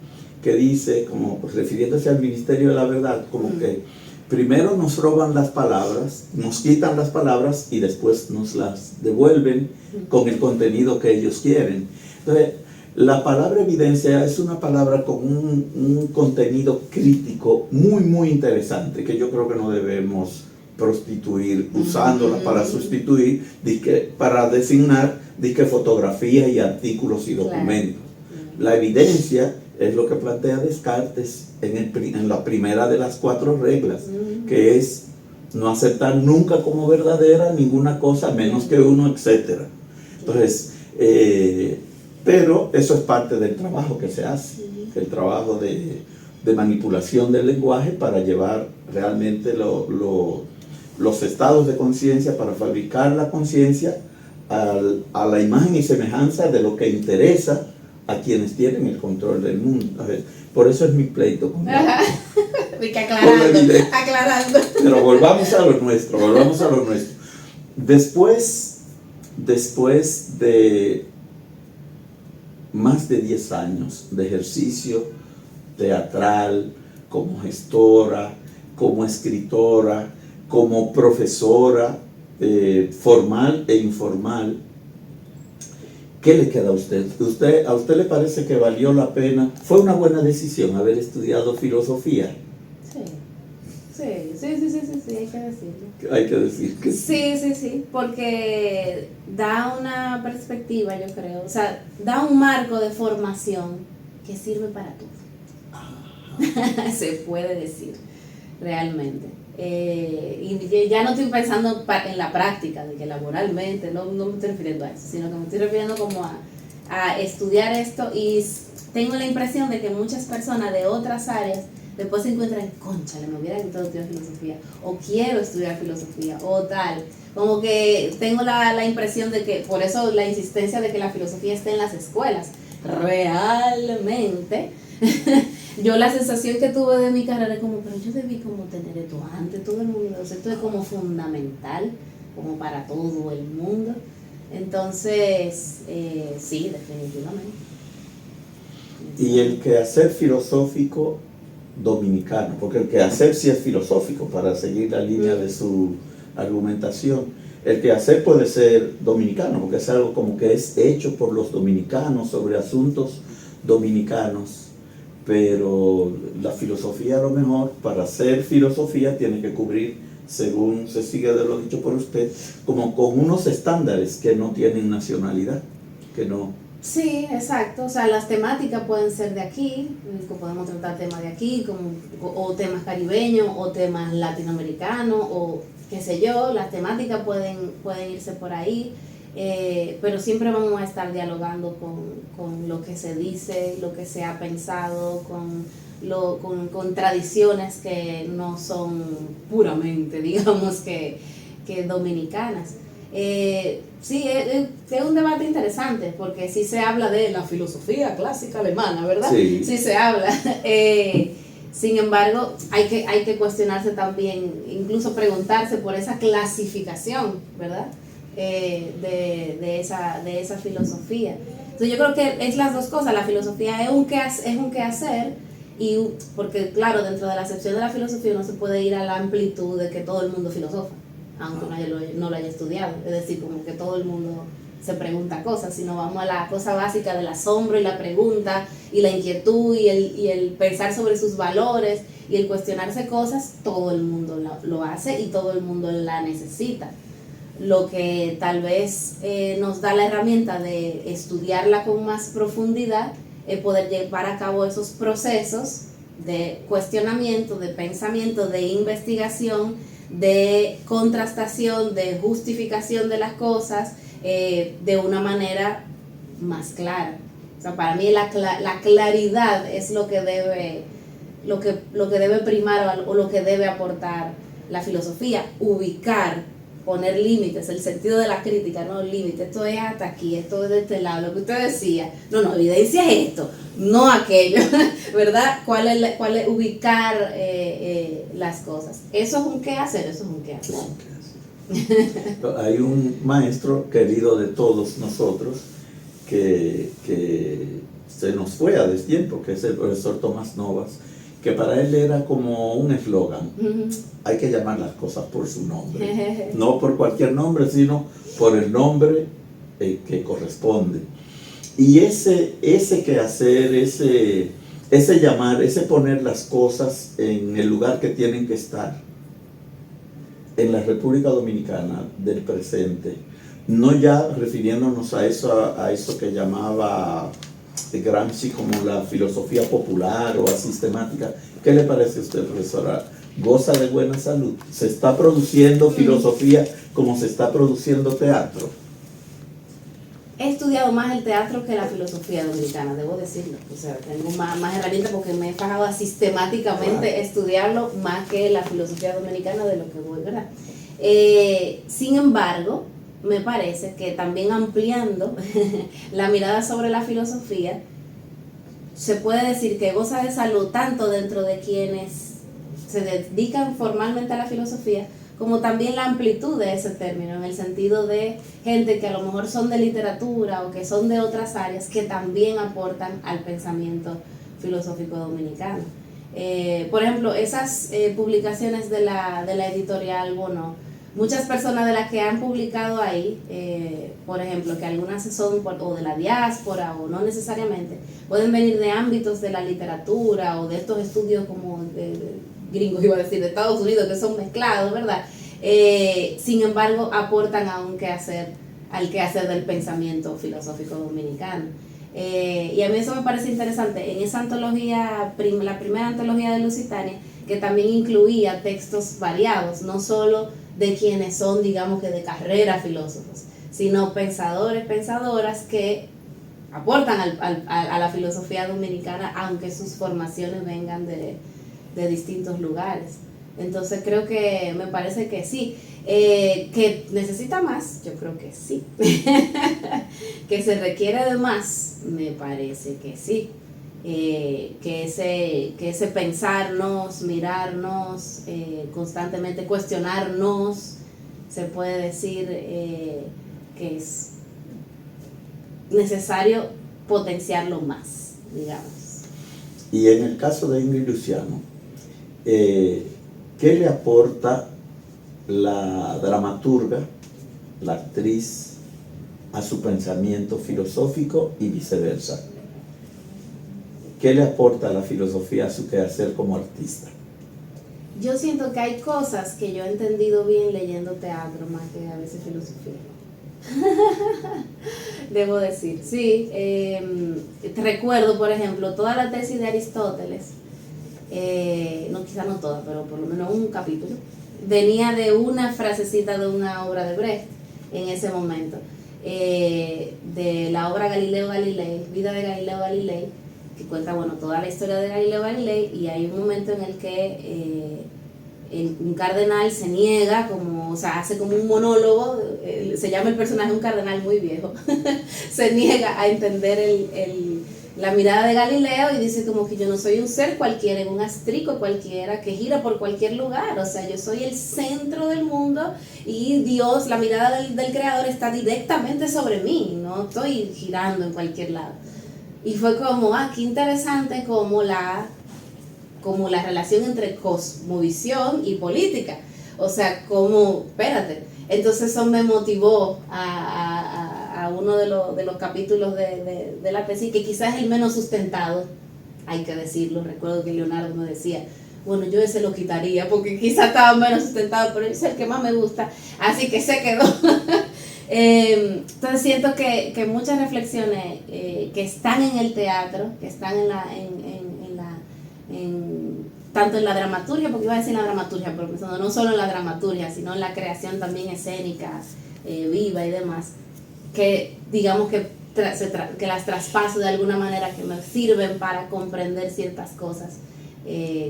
que dice, como refiriéndose al Ministerio de la Verdad, como que primero nos roban las palabras, nos quitan las palabras y después nos las devuelven con el contenido que ellos quieren. Entonces, la palabra evidencia es una palabra con un contenido crítico muy, muy interesante, que yo creo que no debemos prostituir usándola para sustituir, para designar fotografías y artículos y documentos. La evidencia es lo que plantea Descartes en la primera de las 4 reglas, que es no aceptar nunca como verdadera ninguna cosa menos que uno, etc. Entonces, pero eso es parte del trabajo que se hace, el trabajo de manipulación del lenguaje para llevar realmente los estados de conciencia, para fabricar la conciencia a la imagen y semejanza de lo que interesa a quienes tienen el control del mundo. A ver, por eso es mi pleito con aclarando. Pero volvamos a lo nuestro. Después de más de 10 años de ejercicio teatral, como gestora, como escritora, como profesora formal e informal, ¿qué le queda a usted? ¿A usted le parece que valió la pena? ¿Fue una buena decisión haber estudiado filosofía? Sí, hay que decirlo. Hay que decir que sí, porque da una perspectiva, yo creo, o sea, da un marco de formación que sirve para todo. Se puede decir, realmente. Y ya no estoy pensando en la práctica, de que laboralmente, no me estoy refiriendo a eso, sino que me estoy refiriendo como a estudiar esto, y tengo la impresión de que muchas personas de otras áreas después se encuentran, cónchale, me hubiera gustado estudiar filosofía, o quiero estudiar filosofía, o tal. Como que tengo la impresión de que, por eso la insistencia de que la filosofía esté en las escuelas. Realmente, yo la sensación que tuve de mi carrera es como, pero yo debí como tener esto antes, todo el mundo, o sea, esto es como fundamental, como para todo el mundo. Entonces, sí, definitivamente. Y el quehacer filosófico dominicano, porque el quehacer sí es filosófico, para seguir la línea de su argumentación. El quehacer puede ser dominicano, porque es algo como que es hecho por los dominicanos sobre asuntos dominicanos, pero la filosofía, a lo mejor, para ser filosofía, tiene que cubrir, según se sigue de lo dicho por usted, como con unos estándares que no tienen nacionalidad, que no. Sí, exacto, o sea, las temáticas pueden ser de aquí, podemos tratar temas de aquí, o temas caribeños, o temas latinoamericanos, o qué sé yo, las temáticas pueden irse por ahí, pero siempre vamos a estar dialogando con lo que se dice, lo que se ha pensado, con tradiciones que no son puramente, digamos, que dominicanas. Sí, es un debate interesante, porque sí se habla de la filosofía clásica alemana, ¿verdad? Sí. Sí se habla. Sin embargo, hay que cuestionarse también, incluso preguntarse por esa clasificación, ¿verdad? De esa filosofía. Entonces yo creo que es las dos cosas. La filosofía es un quehacer, y porque claro, dentro de la acepción de la filosofía no se puede ir a la amplitud de que todo el mundo filosofa, aunque no lo haya estudiado. Es decir, como que todo el mundo se pregunta cosas, sino vamos a la cosa básica del asombro y la pregunta y la inquietud y el pensar sobre sus valores y el cuestionarse cosas. Todo el mundo lo hace y todo el mundo la necesita. Lo que tal vez nos da la herramienta de estudiarla con más profundidad es poder llevar a cabo esos procesos de cuestionamiento, de pensamiento, de investigación, de contrastación, de justificación de las cosas, de una manera más clara. O sea, para mí la claridad es lo que debe primar o lo que debe aportar la filosofía. Ubicar, poner límites, el sentido de la crítica, no límites, esto es hasta aquí, esto es de este lado, lo que usted decía, no, evidencia es esto, no aquello, ¿verdad? ¿Cuál es ubicar las cosas? Eso es un quehacer. Hay un maestro querido de todos nosotros que se nos fue a destiempo, que es el profesor Tomás Novas, que para él era como un eslogan: hay que llamar las cosas por su nombre, no por cualquier nombre, sino por el nombre que corresponde. Y ese quehacer, ese llamar, ese poner las cosas en el lugar que tienen que estar, en la República Dominicana del presente, no ya refiriéndonos a eso que llamaba Gramsci como la filosofía popular o asistemática. ¿Qué le parece a usted, profesora? ¿Goza de buena salud? ¿Se está produciendo filosofía como se está produciendo teatro? He estudiado más el teatro que la filosofía dominicana, debo decirlo. O sea, tengo más herramientas porque me he fajado a sistemáticamente estudiarlo más que la filosofía dominicana, de lo que voy, ¿verdad? Sin embargo, me parece que también ampliando la mirada sobre la filosofía, se puede decir que goza de salud tanto dentro de quienes se dedican formalmente a la filosofía, como también la amplitud de ese término, en el sentido de gente que a lo mejor son de literatura o que son de otras áreas, que también aportan al pensamiento filosófico dominicano. Por ejemplo, esas publicaciones de la editorial Bono, muchas personas de las que han publicado ahí, por ejemplo, que algunas son o de la diáspora o no necesariamente, pueden venir de ámbitos de la literatura o de estos estudios como de gringos, iba a decir, de Estados Unidos, que son mezclados, ¿verdad? Sin embargo, aportan al quehacer del pensamiento filosófico dominicano. Y a mí eso me parece interesante. En esa antología, la primera antología de Lusitania, que también incluía textos variados, no solo de quienes son, digamos que de carrera filósofos, sino pensadores, pensadoras que aportan a la filosofía dominicana, aunque sus formaciones vengan de distintos lugares. Entonces me parece que sí. Que necesita más, yo creo que sí. Que se requiere de más, me parece que sí. Que ese pensarnos, mirarnos, constantemente cuestionarnos, se puede decir que es necesario potenciarlo más, digamos. Y en el caso de Ingrid Luciano, ¿qué le aporta la dramaturga, la actriz, a su pensamiento filosófico y viceversa? ¿Qué le aporta la filosofía a su quehacer como artista? Yo siento que hay cosas que yo he entendido bien leyendo teatro más que a veces filosofía. Debo decir, sí. Recuerdo, por ejemplo, toda la tesis de Aristóteles, quizá no toda, pero por lo menos un capítulo, venía de una frasecita de una obra de Brecht en ese momento, de la obra Galileo Galilei, Vida de Galileo Galilei, que cuenta, bueno, toda la historia de Galileo Galilei, y hay un momento en el que un cardenal se niega, hace como un monólogo, se llama el personaje un cardenal muy viejo, se niega a entender la mirada de Galileo y dice como que yo no soy un ser cualquiera, un astrico cualquiera que gira por cualquier lugar, o sea, yo soy el centro del mundo y Dios, la mirada del creador está directamente sobre mí, no estoy girando en cualquier lado. Y fue como, qué interesante como la relación entre cosmovisión y política, o sea, como, espérate, entonces eso me motivó a uno de los capítulos de la tesis, que quizás es el menos sustentado, hay que decirlo. Recuerdo que Leonardo me decía, bueno, yo ese lo quitaría porque quizás estaba menos sustentado, pero es el que más me gusta, así que se quedó. Entonces siento que muchas reflexiones que están en el teatro, que están tanto en la dramaturgia, porque iba a decir la dramaturgia, pero pensando no solo en la dramaturgia, sino en la creación también escénica, viva y demás, que digamos que las traspaso de alguna manera, que me sirven para comprender ciertas cosas,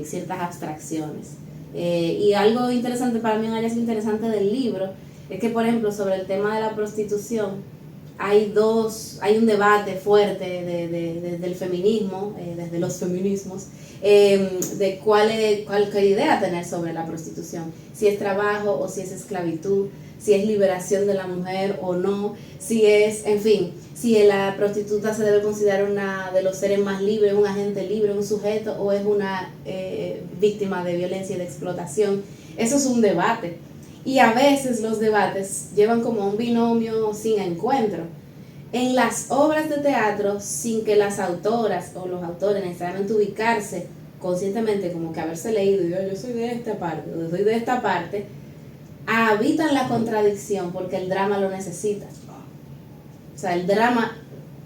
ciertas abstracciones. Y algo interesante para mí, un hallazgo interesante del libro, es que, por ejemplo, sobre el tema de la prostitución, hay un debate fuerte desde el feminismo, desde los feminismos, de qué idea tener sobre la prostitución, si es trabajo o si es esclavitud, si es liberación de la mujer o no, si la prostituta se debe considerar una de los seres más libres, un agente libre, un sujeto, o es una víctima de violencia y de explotación. Eso es un debate. Y a veces los debates llevan como un binomio sin encuentro. En las obras de teatro, sin que las autoras o los autores necesariamente ubicarse conscientemente, como que haberse leído, yo soy de esta parte, o soy de esta parte, habitan la contradicción porque el drama lo necesita. O sea, el drama,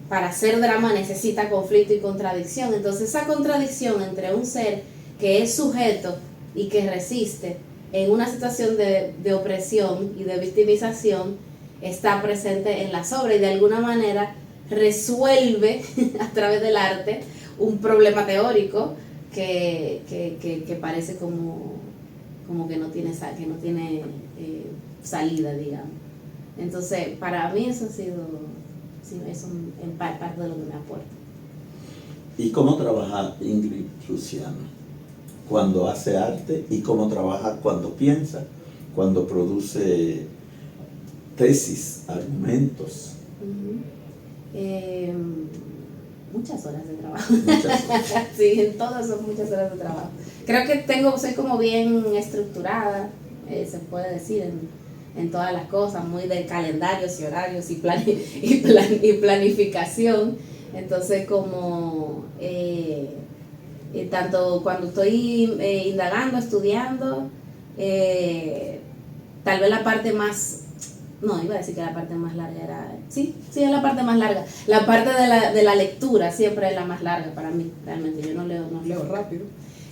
para ser drama, necesita conflicto y contradicción. Entonces esa contradicción entre un ser que es sujeto y que resiste en una situación de opresión y de victimización está presente en las obras y de alguna manera resuelve a través del arte un problema teórico que parece como que no tiene salida, digamos. Entonces, para mí eso ha sido, eso en parte de lo que me aporta. ¿Y cómo trabaja Ingrid Luciano cuando hace arte, y cómo trabaja cuando piensa, cuando produce tesis, argumentos? Muchas horas de trabajo. Muchas horas. Sí, en todas son muchas horas de trabajo. Creo que soy como bien estructurada, se puede decir, en todas las cosas, muy de calendarios y horarios y planificación. Entonces, como tanto cuando estoy indagando, estudiando, tal vez la parte más, no, iba a decir que la parte más larga era, sí, es la parte más larga. La parte de la lectura siempre es la más larga para mí, realmente. Yo no leo rápido.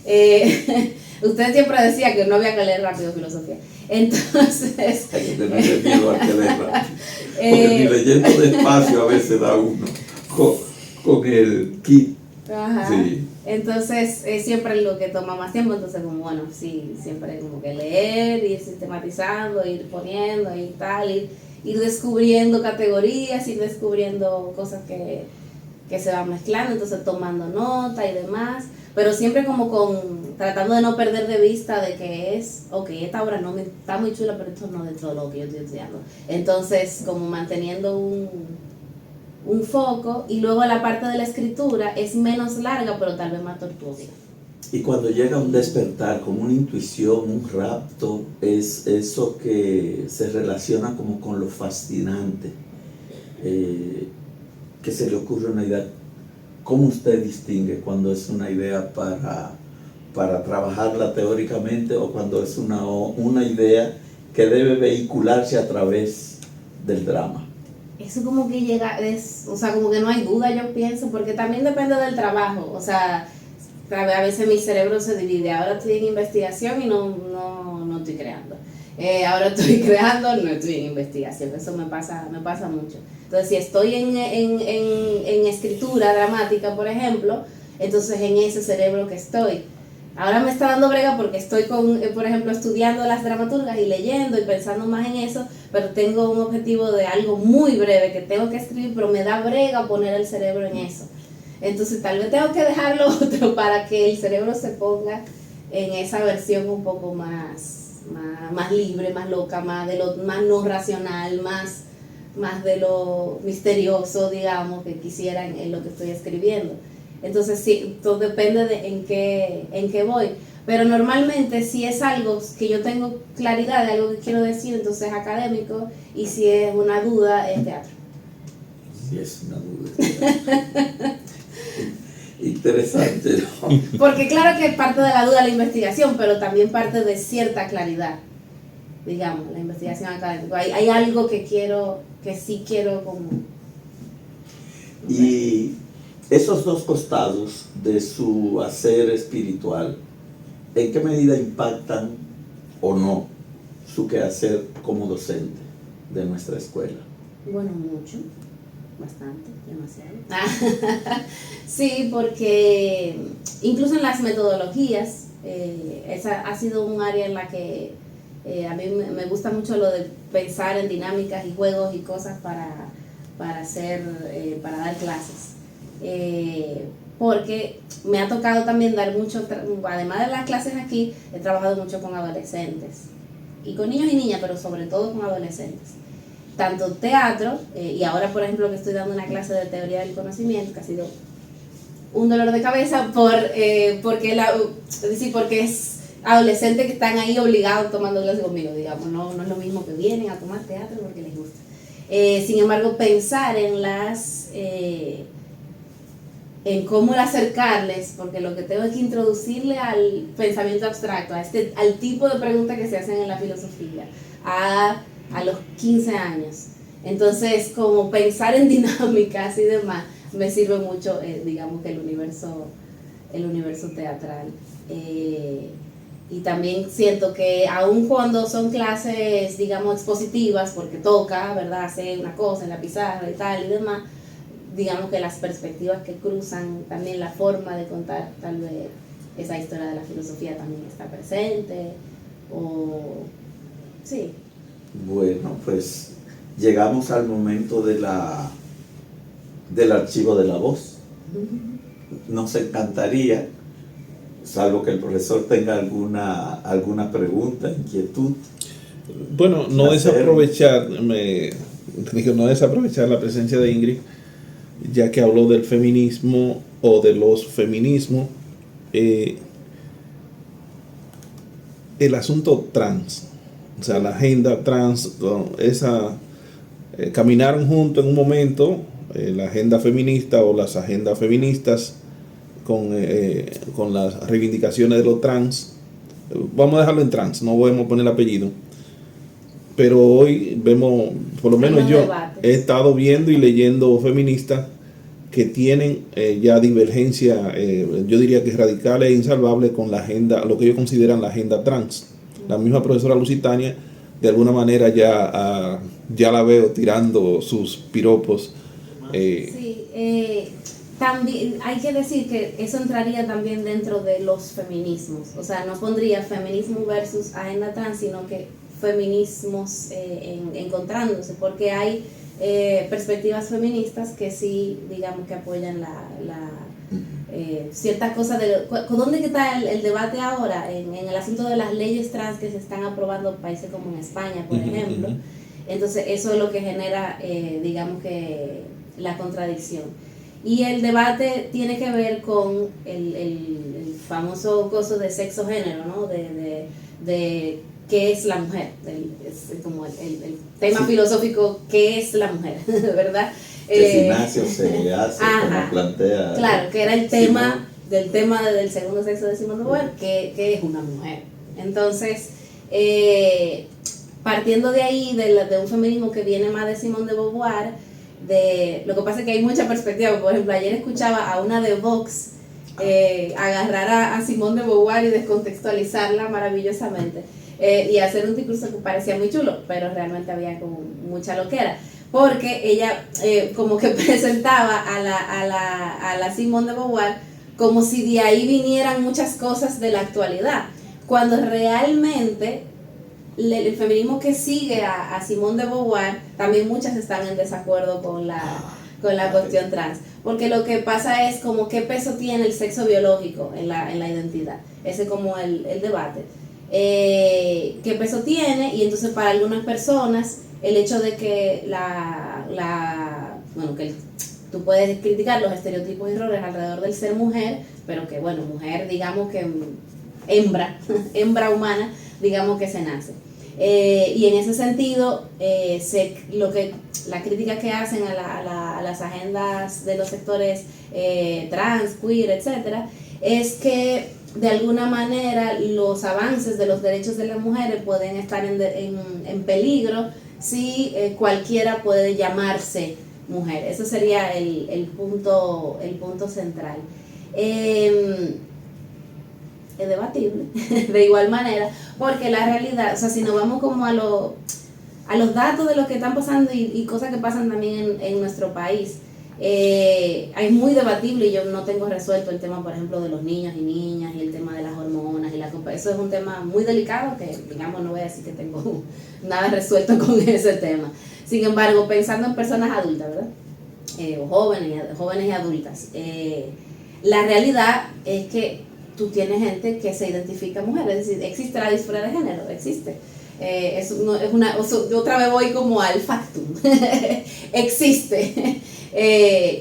Usted siempre decía que no había que leer rápido filosofía. Entonces, hay que tenerle miedo a que leer rápido. Porque ni leyendo despacio a veces da uno con el kit. Ajá. Sí. Entonces siempre es lo que toma más tiempo. Entonces, como bueno, sí, siempre como que leer, ir sistematizando, ir poniendo y tal, ir descubriendo categorías, ir descubriendo cosas que se van mezclando, entonces tomando nota y demás, pero siempre como tratando de no perder de vista de que esta obra no me está muy chula, pero esto no es de todo lo que yo estoy estudiando. Entonces, como manteniendo un foco, y luego la parte de la escritura es menos larga, pero tal vez más tortuosa. Y cuando llega un despertar, como una intuición, un rapto, es eso que se relaciona como con lo fascinante, que se le ocurre una idea. ¿Cómo usted distingue cuando es una idea para trabajarla teóricamente, o cuando es una idea que debe vehicularse a través del drama? Eso como que llega, o sea, como que no hay duda, yo pienso, porque también depende del trabajo. O sea, a veces mi cerebro se divide. Ahora estoy en investigación y no estoy creando. Ahora estoy creando, no estoy en investigación. Eso me pasa mucho. Entonces, si estoy en escritura dramática, por ejemplo, entonces en ese cerebro que estoy. Ahora me está dando brega porque estoy por ejemplo, estudiando las dramaturgas y leyendo y pensando más en eso, pero tengo un objetivo de algo muy breve que tengo que escribir, pero me da brega poner el cerebro en eso. Entonces tal vez tengo que dejar lo otro para que el cerebro se ponga en esa versión un poco más libre, más loca, más de lo más no racional, más de lo misterioso, digamos, que quisiera en lo que estoy escribiendo. Entonces sí, todo depende de en qué voy. Pero normalmente si es algo que yo tengo claridad de algo que quiero decir, entonces es académico, y si es una duda, es teatro. Si es una duda. Interesante, ¿no? Porque claro que parte de la duda la investigación, pero también parte de cierta claridad, digamos, la investigación académica. Hay algo que sí quiero como... Y esos dos costados de su hacer espiritual, ¿en qué medida impactan o no su quehacer como docente de nuestra escuela? Bueno, mucho, bastante, demasiado. Sí, porque incluso en las metodologías, esa ha sido un área en la que a mí me gusta mucho lo de pensar en dinámicas y juegos y cosas para dar clases. Porque me ha tocado también dar mucho, además de las clases aquí, he trabajado mucho con adolescentes y con niños y niñas, pero sobre todo con adolescentes. Tanto teatro, y ahora por ejemplo que estoy dando una clase de teoría del conocimiento, que ha sido un dolor de cabeza porque es adolescentes que están ahí obligados tomando clases conmigo, digamos, no es lo mismo que vienen a tomar teatro porque les gusta. Sin embargo, pensar en cómo acercarles, porque lo que tengo es que introducirle al pensamiento abstracto, al tipo de preguntas que se hacen en la filosofía, a los 15 años. Entonces, como pensar en dinámicas y demás, me sirve mucho, digamos, que el universo teatral. Y también siento que aun cuando son clases, digamos, expositivas, porque toca, ¿verdad?, hacer una cosa en la pizarra y tal y demás, digamos que las perspectivas que cruzan, también la forma de contar, tal vez esa historia de la filosofía también está presente, sí. Bueno, pues llegamos al momento del archivo de la voz. Nos encantaría, salvo que el profesor tenga alguna pregunta, inquietud. Bueno, no desaprovechar la presencia de Ingrid, ya que habló del feminismo o de los feminismos. El asunto trans, o sea, la agenda trans, caminaron juntos en un momento, la agenda feminista o las agendas feministas con las reivindicaciones de los trans. Vamos a dejarlo en trans, no podemos poner el apellido. Pero hoy vemos, por lo menos yo he estado viendo y leyendo feministas que tienen ya divergencia, yo diría que radicales e insalvables con la agenda, lo que ellos consideran la agenda trans. La misma profesora Lusitania, de alguna manera ya la veo tirando sus piropos. Sí, también hay que decir que eso entraría también dentro de los feminismos. O sea, no pondría feminismo versus agenda trans, sino que feminismos encontrándose, porque hay perspectivas feministas que sí, digamos, que apoyan ciertas cosas. ¿Dónde está el debate ahora? En el asunto de las leyes trans que se están aprobando en países como en España, por ejemplo. Entonces eso es lo que genera, digamos, que la contradicción. Y el debate tiene que ver con el famoso coso de sexo-género, ¿no? De qué es la mujer, es como el tema filosófico, qué es la mujer, ¿verdad? Que Ignacio se hace, como plantea. Claro, que era el tema del segundo sexo de Simone de Beauvoir, que es una mujer. Entonces, partiendo de ahí, de un feminismo que viene más de Simone de Beauvoir, lo que pasa es que hay mucha perspectiva. Por ejemplo, ayer escuchaba a una de Vox agarrar a Simone de Beauvoir y descontextualizarla maravillosamente, y hacer un discurso que parecía muy chulo, pero realmente había como mucha loquera, porque ella como que presentaba a la Simone de Beauvoir como si de ahí vinieran muchas cosas de la actualidad, cuando realmente el feminismo que sigue a Simone de Beauvoir, también muchas están en desacuerdo con con la cuestión trans, porque lo que pasa es como qué peso tiene el sexo biológico en la identidad, ese es como el debate, qué peso tiene, y entonces para algunas personas el hecho de que bueno, que tú puedes criticar los estereotipos y errores alrededor del ser mujer, pero que bueno, mujer digamos que hembra humana, digamos que se nace. Y en ese sentido, la crítica que hacen a las agendas de los sectores trans, queer, etcétera, es que de alguna manera los avances de los derechos de las mujeres pueden estar en peligro si cualquiera puede llamarse mujer. Ese sería el punto central. Es debatible de igual manera, porque la realidad, o sea, si nos vamos como a los datos de lo que están pasando y cosas que pasan también en nuestro país, es muy debatible, y yo no tengo resuelto el tema, por ejemplo, de los niños y niñas, y el tema de las hormonas, eso es un tema muy delicado que, digamos, no voy a decir que tengo nada resuelto con ese tema. Sin embargo, pensando en personas adultas, ¿verdad? O jóvenes y adultas, la realidad es que tú tienes gente que se identifica mujer, es decir, existe la disforia de género, existe. Yo otra vez voy como al factum, existe,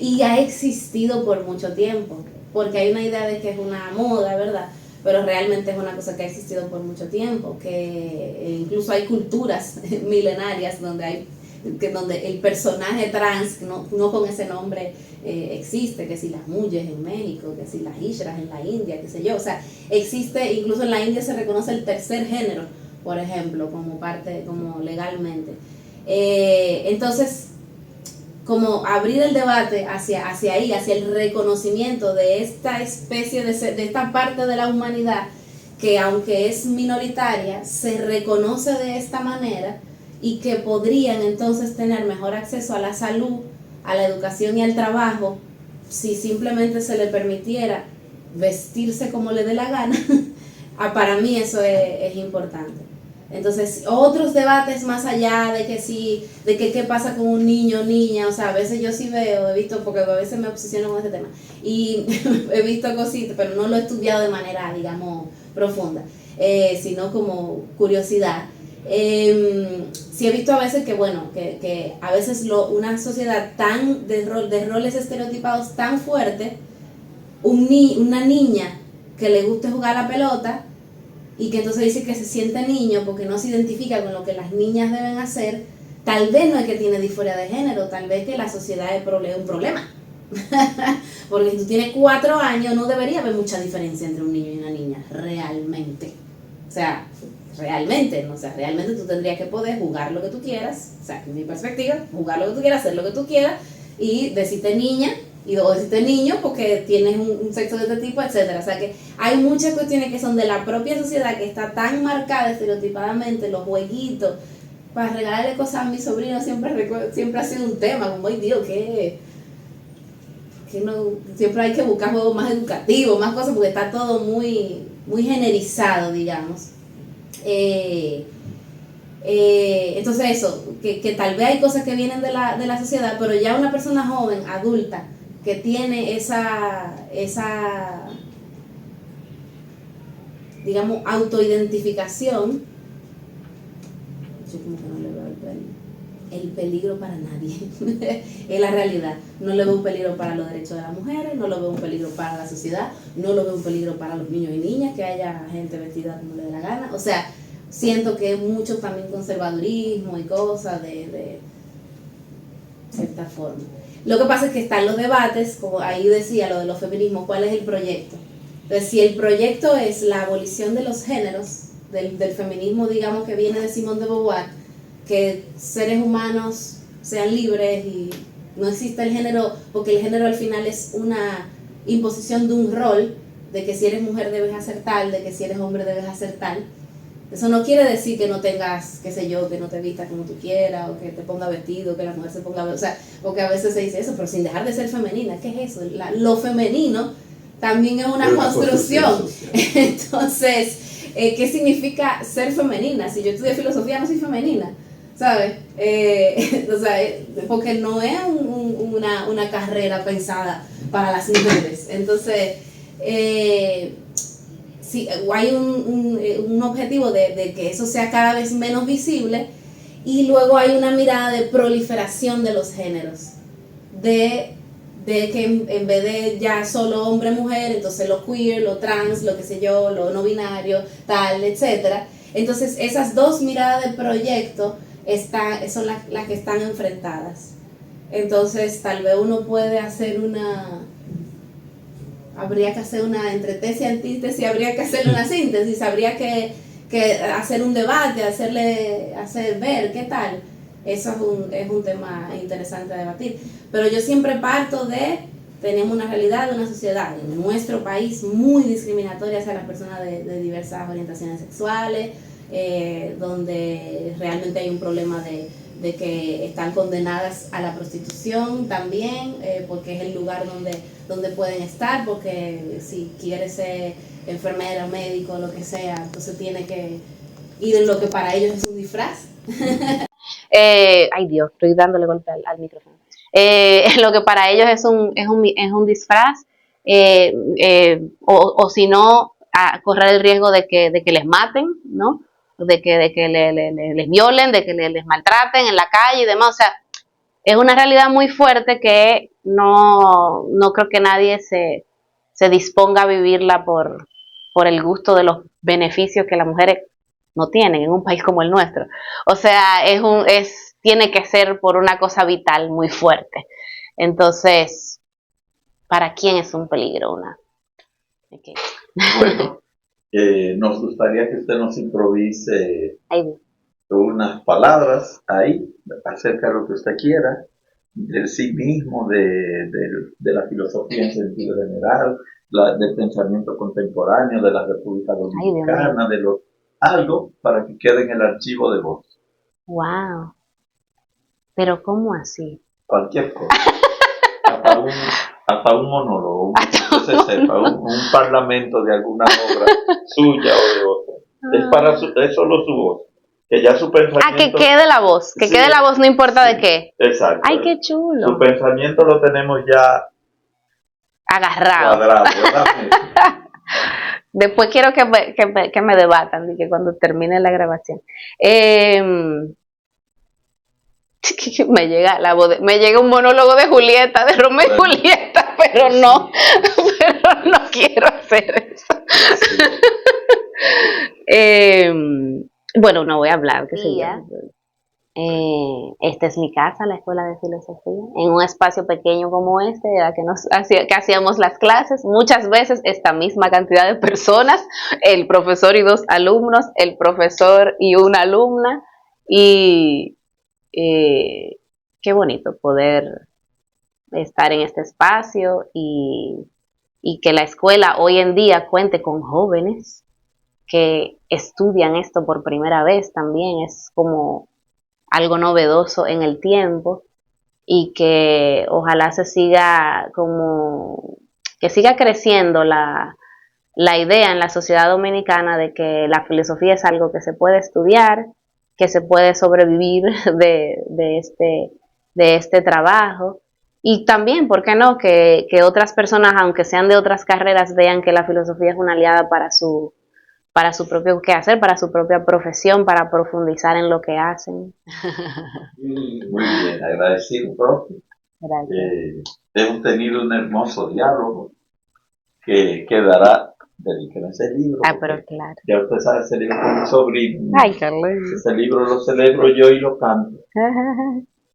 y ha existido por mucho tiempo, porque hay una idea de que es una moda, ¿verdad? Pero realmente es una cosa que ha existido por mucho tiempo, que incluso hay culturas milenarias donde el personaje trans, no con ese nombre, existe, que si las muyes en México, que si las ishras en la India, qué sé yo, o sea, existe, incluso en la India se reconoce el tercer género, por ejemplo, como legalmente. Entonces, como abrir el debate hacia ahí, hacia el reconocimiento de esta especie, de esta parte de la humanidad, que aunque es minoritaria, se reconoce de esta manera, y que podrían entonces tener mejor acceso a la salud, a la educación y al trabajo, si simplemente se le permitiera vestirse como le dé la gana. Para mí eso es importante. Entonces, otros debates más allá de que qué pasa con un niño o niña, o sea, a veces yo sí he visto, porque a veces me obsesiono con este tema, y he visto cositas, pero no lo he estudiado de manera, digamos, profunda, sino como curiosidad. Sí he visto a veces que a veces una sociedad tan de roles estereotipados tan fuerte, una niña que le guste jugar a la pelota y que entonces dice que se siente niño porque no se identifica con lo que las niñas deben hacer, tal vez no es que tiene disforia de género, tal vez que la sociedad es un problema. Porque si tú tienes 4 años no debería haber mucha diferencia entre un niño y una niña, realmente. O sea, realmente tú tendrías que poder jugar lo que tú quieras, o sea, en mi perspectiva, jugar lo que tú quieras, hacer lo que tú quieras, y decirte niña, o decirte niño porque tienes un sexo de este tipo, etcétera. O sea que hay muchas cuestiones que son de la propia sociedad, que está tan marcada estereotipadamente, los jueguitos, para regalarle cosas a mi sobrino siempre ha sido un tema, como, ay Dios, que no, siempre hay que buscar juegos más educativos, más cosas, porque está todo muy, muy generizado, digamos. Entonces eso, que tal vez hay cosas que vienen de la sociedad, pero ya una persona joven, adulta, que tiene esa digamos, autoidentificación, yo como que no le veo el peligro para nadie. Es la realidad. No le veo un peligro para los derechos de las mujeres, no lo veo un peligro para la sociedad, no lo veo un peligro para los niños y niñas, que haya gente vestida como le dé la gana. O sea, siento que es mucho también conservadurismo y cosas de cierta forma. Lo que pasa es que están los debates, como ahí decía lo de los feminismos, ¿cuál es el proyecto? Entonces, si el proyecto es la abolición de los géneros, del feminismo, digamos, que viene de Simone de Beauvoir, que seres humanos sean libres y no exista el género, porque el género al final es una imposición de un rol, de que si eres mujer debes hacer tal, de que si eres hombre debes hacer tal. Eso no quiere decir que no tengas, qué sé yo, que no te vistas como tú quieras, o que te ponga vestido, que la mujer se ponga, o sea, porque a veces se dice eso, pero sin dejar de ser femenina. ¿Qué es eso? Lo femenino también es una construcción. Entonces, ¿qué significa ser femenina? Si yo estudié filosofía no soy femenina. O ¿sabes? O sea, porque no es una carrera pensada para las mujeres. Entonces, sí, hay un objetivo de que eso sea cada vez menos visible, y luego hay una mirada de proliferación de los géneros, de que en vez de ya solo hombre-mujer, entonces lo queer, lo trans, lo que sé yo, lo no binario, tal, etcétera. Entonces esas dos miradas de proyecto son las que están enfrentadas. Entonces tal vez uno puede hacer habría que hacer una entre tesis y antítesis, habría que hacer una síntesis, habría que hacer un debate, hacer ver qué tal. Eso es un tema interesante a debatir. Pero yo siempre parto tenemos una realidad de una sociedad en nuestro país muy discriminatoria hacia las personas de diversas orientaciones sexuales, donde realmente hay un problema de que están condenadas a la prostitución también, porque es el lugar donde pueden estar, porque si quieres ser enfermera, médico, lo que sea, entonces tiene que ir en lo que para ellos es un disfraz. Ay Dios, estoy dándole golpe al micrófono. Lo que para ellos es un disfraz, o si no, a correr el riesgo de que les maten, ¿no? De que les violen, de que les maltraten en la calle y demás. O sea, es una realidad muy fuerte que no creo que nadie se disponga a vivirla por el gusto de los beneficios que las mujeres no tienen en un país como el nuestro. O sea, tiene que ser por una cosa vital muy fuerte. Entonces, ¿para quién es un peligro una? Okay. Bueno, nos gustaría que usted nos improvise Ahí. unas palabras ahí acerca de lo que usted quiera, del sí mismo, de la filosofía en sentido general, del pensamiento contemporáneo de la República Dominicana, algo para que quede en el archivo de voz. Wow. Pero ¿cómo así? Cualquier cosa. hasta un monólogo, que se sepa, un parlamento de alguna obra suya o de otra. Es solo su voz. Que ya su pensamiento... Que quede la voz, que quede la voz, no importa de qué. Exacto. Ay, qué chulo. Su pensamiento lo tenemos ya agarrado. Cuadrado, ¿verdad? Después quiero que me debatan, que cuando termine la grabación. Me llega un monólogo de Julieta, de Romeo y Julieta, pero no quiero hacer eso. Sí. Bueno, no voy a hablar, qué sé yo. Esta es mi casa, la Escuela de Filosofía, en un espacio pequeño como este, que hacíamos las clases, muchas veces esta misma cantidad de personas, el profesor y 2 alumnos, el profesor y una alumna, y qué bonito poder estar en este espacio y que la escuela hoy en día cuente con jóvenes que estudian esto por primera vez también, es como algo novedoso en el tiempo, y que ojalá que siga creciendo la idea en la sociedad dominicana de que la filosofía es algo que se puede estudiar, que se puede sobrevivir de este trabajo, y también, ¿por qué no?, que otras personas, aunque sean de otras carreras, vean que la filosofía es una aliada para su propio quehacer, para su propia profesión, para profundizar en lo que hacen. Muy bien, agradecido, profe. Hemos tenido un hermoso diálogo que quedará dedicado a ese libro. Pero claro. Ya usted sabe, ese libro con mi sobrino. Ay, Carlos. Ese libro lo celebro yo y lo canto.